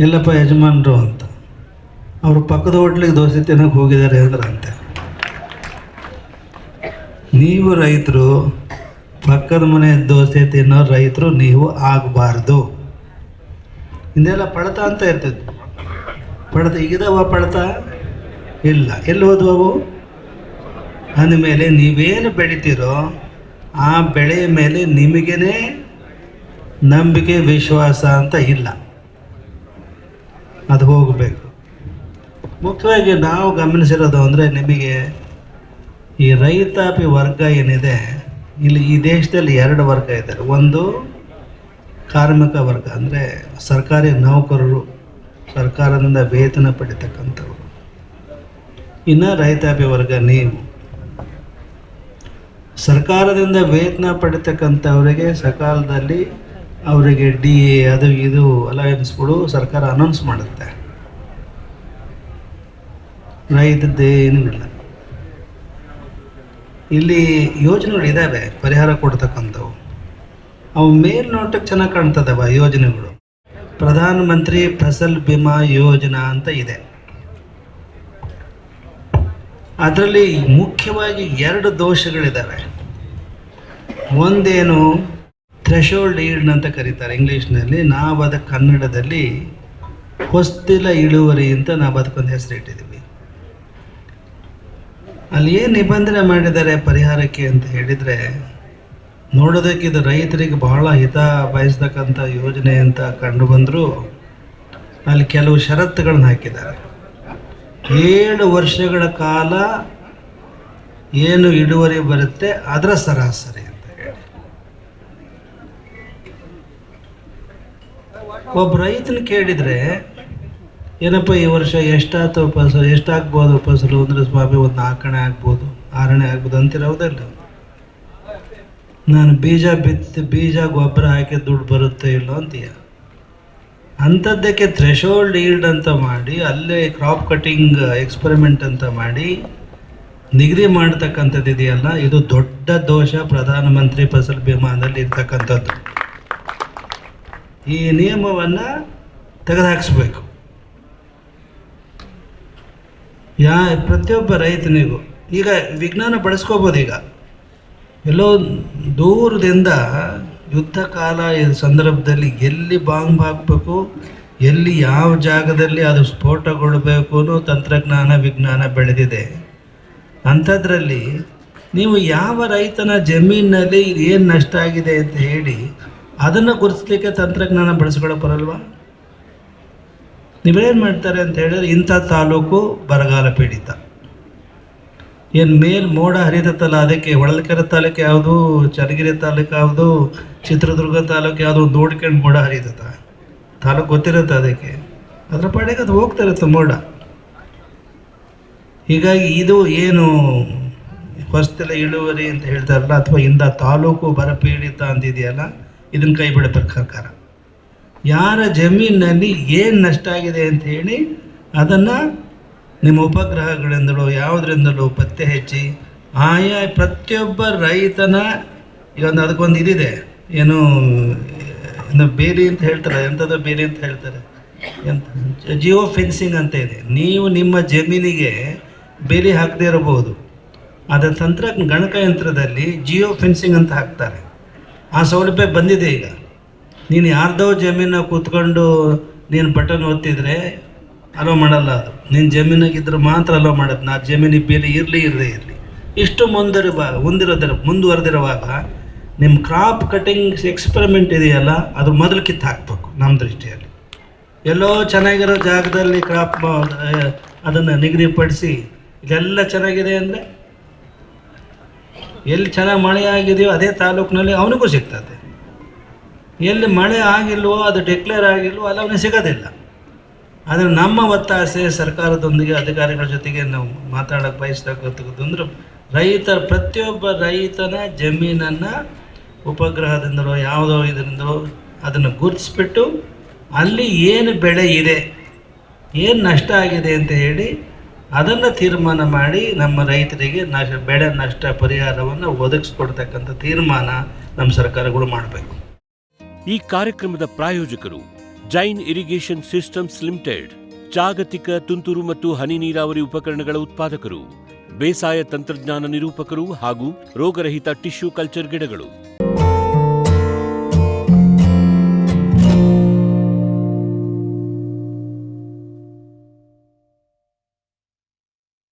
ಎಲ್ಲಪ್ಪ ಯಜಮಾನರು ಅಂತ. ಅವರು ಪಕ್ಕದ ಹೋಟ್ಲಿಗೆ ದೋಸೆ ತಿನ್ನೋಕೆ ಹೋಗಿದ್ದಾರೆ ಅಂದ್ರಂತೆ. ನೀವು ರೈತರು ಪಕ್ಕದ ಮನೆ ದೋಸೆ ತಿನ್ನೋ ರೈತರು ನೀವು ಆಗಬಾರ್ದು. ಹಿಂದೆಲ್ಲ ಪಡ್ತ ಅಂತ ಇರ್ತಿದ್ವು. ಪಡ್ತ ಈಗಿದಾವ? ಪಡ್ತ ಇಲ್ಲ. ಎಲ್ಲಿ ಹೋದ್ವು? ಅಂದಮೇಲೆ ನೀವೇನು ಬೆಳಿತೀರೋ ಆ ಬೆಳೆಯ ಮೇಲೆ ನಿಮಗೇ ನಂಬಿಕೆ, ವಿಶ್ವಾಸ ಅಂತ ಇಲ್ಲ. ಅದು ಹೋಗಬೇಕು. ಮುಖ್ಯವಾಗಿ ನಾವು ಗಮನಿಸಿರೋದು ಅಂದರೆ, ನಿಮಗೆ ಈ ರೈತಾಪಿ ವರ್ಗ ಏನಿದೆ ಇಲ್ಲಿ ಈ ದೇಶದಲ್ಲಿ 2 ವರ್ಗ ಇದ್ದಾರೆ. ಒಂದು ಕಾರ್ಮಿಕ ವರ್ಗ, ಅಂದರೆ ಸರ್ಕಾರಿ ನೌಕರರು, ಸರ್ಕಾರದಿಂದ ವೇತನ ಪಡಿತಕ್ಕಂಥವ್ರು. ಇನ್ನು ರೈತಾಪಿ ವರ್ಗ ನೀವು. ಸರ್ಕಾರದಿಂದ ವೇತನ ಪಡಿತಕ್ಕಂಥವರಿಗೆ ಸಕಾಲದಲ್ಲಿ ಅವರಿಗೆ DA ಅದು ಇದು ಅಲವೆನ್ಸ್ಗಳು ಸರ್ಕಾರ ಅನೌನ್ಸ್ ಮಾಡುತ್ತೆ. ರೈತದ್ದೇನೂ ಇಲ್ಲ. ಇಲ್ಲಿ ಯೋಜನೆಗಳಿದ್ದಾವೆ ಪರಿಹಾರ ಕೊಡ್ತಕ್ಕಂಥವು. ಅವು ಮೇಲ್ನೋಟಕ್ಕೆ ಚೆನ್ನಾಗಿ ಕಾಣ್ತದವ ಯೋಜನೆಗಳು. ಪ್ರಧಾನ ಮಂತ್ರಿ ಫಸಲ್ ಬಿಮಾ ಯೋಜನಾ ಅಂತ ಇದೆ. ಅದರಲ್ಲಿ ಮುಖ್ಯವಾಗಿ 2 ದೋಷಗಳಿದ್ದಾವೆ. ಒಂದೇನು ಥ್ರೆಶೋಲ್ಡ್ ಈಲ್ಡ್ ಅಂತ ಕರೀತಾರೆ ಇಂಗ್ಲೀಷ್ನಲ್ಲಿ. ನಾವು ಅದಕ್ಕೆ ಕನ್ನಡದಲ್ಲಿ ಹೊಸ್ತಿಲ ಇಳುವರಿ ಅಂತ ನಾವು ಅದಕ್ಕೊಂದು ಹೆಸರು ಇಟ್ಟಿದ್ದೀವಿ. ಅಲ್ಲಿ ಏನು ನಿಬಂಧನೆ ಮಾಡಿದ್ದಾರೆ ಪರಿಹಾರಕ್ಕೆ ಅಂತ ಹೇಳಿದರೆ, ನೋಡೋದಕ್ಕೆ ಇದು ರೈತರಿಗೆ ಬಹಳ ಹಿತ ಬಯಸ್ತಕ್ಕಂಥ ಯೋಜನೆ ಅಂತ ಕಂಡು ಬಂದರೂ ಅಲ್ಲಿ ಕೆಲವು ಷರತ್ತುಗಳನ್ನು ಹಾಕಿದ್ದಾರೆ. 7 ವರ್ಷಗಳ ಕಾಲ ಏನು ಇಳುವರಿ ಬರುತ್ತೆ ಅದರ ಸರಾಸರಿ ಅಂತ ಹೇಳಿ. ಒಬ್ಬ ರೈತನ ಕೇಳಿದರೆ, ಏನಪ್ಪ ಈ ವರ್ಷ ಎಷ್ಟಾಯ್ತು ಫಸಲು, ಎಷ್ಟಾಗ್ಬೋದು ಫಸಲು ಅಂದರೆ, ಸ್ವಾಮಿ ಒಂದು 4 ಆಣೆ ಆಗ್ಬೋದು, 6 ಆಣೆ ಆಗ್ಬೋದು ಅಂತಿರೋದಲ್ಲ. ನಾನು ಬೀಜ ಬಿತ್ತಿ ಬೀಜ ಗೊಬ್ಬರ ಹಾಕಿ ದುಡ್ಡು ಬರುತ್ತೆ ಇಲ್ಲೋ ಅಂತೀಯ. ಅಂಥದ್ದಕ್ಕೆ ಥ್ರೆಶೋಲ್ಡ್ ಈಲ್ಡ್ ಅಂತ ಮಾಡಿ, ಅಲ್ಲೇ ಕ್ರಾಪ್ ಕಟಿಂಗ್ ಎಕ್ಸ್ಪರಿಮೆಂಟ್ ಅಂತ ಮಾಡಿ ನಿಗದಿ ಮಾಡ್ತಕ್ಕಂಥದ್ದು ಇದೆಯಲ್ಲ, ಇದು ದೊಡ್ಡ ದೋಷ ಪ್ರಧಾನಮಂತ್ರಿ ಫಸಲ್ ಬಿಮಾದಲ್ಲಿ ಇರ್ತಕ್ಕಂಥದ್ದು. ಈ ನಿಯಮವನ್ನು ತೆಗೆದುಹಾಕಿಸ್ಬೇಕು. ಪ್ರತಿಯೊಬ್ಬ ರೈತನಿಗೂ ಈಗ ವಿಜ್ಞಾನ ಬಳಸ್ಕೋಬೋದು. ಈಗ ಎಲ್ಲೋ ದೂರದಿಂದ ಯುದ್ಧ ಕಾಲ ಸಂದರ್ಭದಲ್ಲಿ ಎಲ್ಲಿ ಬಾಂಬ್ ಹಾಕಬೇಕು, ಎಲ್ಲಿ ಯಾವ ಜಾಗದಲ್ಲಿ ಅದು ಸ್ಫೋಟಗೊಳ್ಳಬೇಕು ಅನ್ನೋ ತಂತ್ರಜ್ಞಾನ ವಿಜ್ಞಾನ ಬೆಳೆದಿದೆ. ಅಂಥದ್ರಲ್ಲಿ ನೀವು ಯಾವ ರೈತನ ಜಮೀನಿನಲ್ಲಿ ಏನು ನಷ್ಟ ಆಗಿದೆ ಅಂತ ಹೇಳಿ ಅದನ್ನು ಗುರುತಿಸ್ಲಿಕ್ಕೆ ತಂತ್ರಜ್ಞಾನ ಬಳಸ್ಕೊಳ್ಳೋ ಬರಲ್ವಾ? ನೀವೇನು ಮಾಡ್ತಾರೆ ಅಂತ ಹೇಳಿದ್ರೆ, ಇಂಥ ತಾಲೂಕು ಬರಗಾಲ ಪೀಡಿತ, ಏನು ಮೋಡ ಹರಿತತ್ತಲ್ಲ, ಅದಕ್ಕೆ ಹೊಳಲ್ಕೆರೆ ತಾಲೂಕು ಯಾವುದು, ಚನ್ನಗಿರಿ ತಾಲೂಕು ಯಾವುದು, ಚಿತ್ರದುರ್ಗ ತಾಲೂಕು ಯಾವುದು ನೋಡ್ಕೊಂಡು ಮೋಡ ಹರಿತತ್ತ. ತಾಲೂಕು ಗೊತ್ತಿರುತ್ತೆ ಅದಕ್ಕೆ, ಅದ್ರ ಪಾಡಿಗೆ ಅದು ಹೋಗ್ತಾ ಇರುತ್ತೆ ಮೋಡ. ಹೀಗಾಗಿ ಇದು ಏನು ಹೊಸತೆಲ್ಲ ಇಳುವರಿ ಅಂತ ಹೇಳ್ತಾರಲ್ಲ, ಅಥವಾ ಇಂಥ ತಾಲೂಕು ಬರ ಪೀಡಿತ ಅಂತಿದೆಯಲ್ಲ, ಇದನ್ನು ಕೈ ಬಿಡಬೇಕು ಸರ್ಕಾರ. ಯಾರ ಜಮೀನಿನಲ್ಲಿ ಏನು ನಷ್ಟ ಆಗಿದೆ ಅಂತ ಹೇಳಿ ಅದನ್ನು ನಿಮ್ಮ ಉಪಗ್ರಹಗಳಿಂದಲೋ ಯಾವುದರಿಂದಲೋ ಪತ್ತೆ ಹಚ್ಚಿ ಆಯಾ ಪ್ರತಿಯೊಬ್ಬ ರೈತನ, ಈಗ ಅದಕ್ಕೊಂದು ಇದಿದೆ, ಏನು ಬೇಲಿ ಅಂತ ಹೇಳ್ತಾರೆ, ಎಂಥದ್ದು ಬೇಲಿ ಅಂತ ಹೇಳ್ತಾರೆ, ಜಿಯೋ ಫೆನ್ಸಿಂಗ್ ಅಂತ ಇದೆ. ನೀವು ನಿಮ್ಮ ಜಮೀನಿಗೆ ಬೇಲಿ ಹಾಕದೇ ಇರಬಹುದು, ಅದರ ಗಣಕಯಂತ್ರದಲ್ಲಿ ಜಿಯೋ ಫೆನ್ಸಿಂಗ್ ಅಂತ ಹಾಕ್ತಾರೆ. ಆ ಸೌಲಭ್ಯ ಬಂದಿದೆ. ಈಗ ನೀನು ಯಾರ್ದೋ ಜಮೀನ ಕೂತ್ಕೊಂಡು ನೀನು ಬಟನ್ ಒತ್ತಿದ್ರೆ ಅಲೋ ಮಾಡಲ್ಲ. ಅದು ನಿನ್ನ ಜಮೀನಾಗಿದ್ದರೆ ಮಾತ್ರ ಅಲೋ ಮಾಡೋದು. ನಾ ಜಮೀನಿಗೆ ಬೇಲಿ ಇರಲಿ ಇಷ್ಟು ಮುಂದುವರೆದಿರುವಾಗ ನಿಮ್ಮ ಕ್ರಾಪ್ ಕಟಿಂಗ್ ಎಕ್ಸ್ಪರಿಮೆಂಟ್ ಇದೆಯಲ್ಲ, ಅದು ಮೊದಲು ಕಿತ್ತು ಹಾಕಬೇಕು. ನಮ್ಮ ದೃಷ್ಟಿಯಲ್ಲಿ ಎಲ್ಲೋ ಚೆನ್ನಾಗಿರೋ ಜಾಗದಲ್ಲಿ ಕ್ರಾಪ್ ಅದನ್ನು ನಿಗದಿಪಡಿಸಿ ಇದೆಲ್ಲ ಚೆನ್ನಾಗಿದೆ ಅಂದರೆ, ಎಲ್ಲಿ ಚೆನ್ನಾಗಿ ಮಳೆ ಆಗಿದೆಯೋ ಅದೇ ತಾಲೂಕಿನಲ್ಲಿ ಅವನಿಗೂ ಸಿಗ್ತದೆ. ಎಲ್ಲಿ ಮಳೆ ಆಗಿಲ್ವೋ, ಅದು ಡಿಕ್ಲೇರ್ ಆಗಿಲ್ವೋ ಅಲ್ಲಿ ಅವನಿಗೆ ಸಿಗೋದಿಲ್ಲ. ಆದರೆ ನಮ್ಮ ಒತ್ತಾಸೆ ಸರ್ಕಾರದೊಂದಿಗೆ ಅಧಿಕಾರಿಗಳ ಜೊತೆಗೆ ನಾವು ಮಾತಾಡೋಕ್ಕೆ ಬಯಸ್ತಕ್ಕಂಥದ್ದು ಅಂದರೆ, ಪ್ರತಿಯೊಬ್ಬ ರೈತನ ಜಮೀನನ್ನು ಉಪಗ್ರಹದಿಂದಲೋ ಯಾವುದೋ ಇದರಿಂದಲೋ ಅದನ್ನು ಗುರುತಿಸ್ಬಿಟ್ಟು ಅಲ್ಲಿ ಏನು ಬೆಳೆ ಇದೆ, ಏನು ನಷ್ಟ ಆಗಿದೆ ಅಂತ ಹೇಳಿ ಅದನ್ನು ತೀರ್ಮಾನ ಮಾಡಿ ನಮ್ಮ ರೈತರಿಗೆ ಬೆಳೆ ನಷ್ಟ ಪರಿಹಾರವನ್ನು ಒದಗಿಸ್ಕೊಡ್ತಕ್ಕಂಥ ತೀರ್ಮಾನ ನಮ್ಮ ಸರ್ಕಾರಗಳು ಮಾಡಬೇಕು. ಈ ಕಾರ್ಯಕ್ರಮದ ಪ್ರಾಯೋಜಕರು ಜೈನ್ ಇರಿಗೇಷನ್ ಸಿಸ್ಟಮ್ಸ್ ಲಿಮಿಟೆಡ್, ಜಾಗತಿಕ ತುಂತುರು ಮತ್ತು ಹನಿ ನೀರಾವರಿ ಉಪಕರಣಗಳ ಉತ್ಪಾದಕರು, ಬೇಸಾಯ ತಂತ್ರಜ್ಞಾನ ನಿರೂಪಕರು ಹಾಗೂ ರೋಗರಹಿತ ಟಿಶ್ಯೂ ಕಲ್ಚರ್ ಗಿಡಗಳು.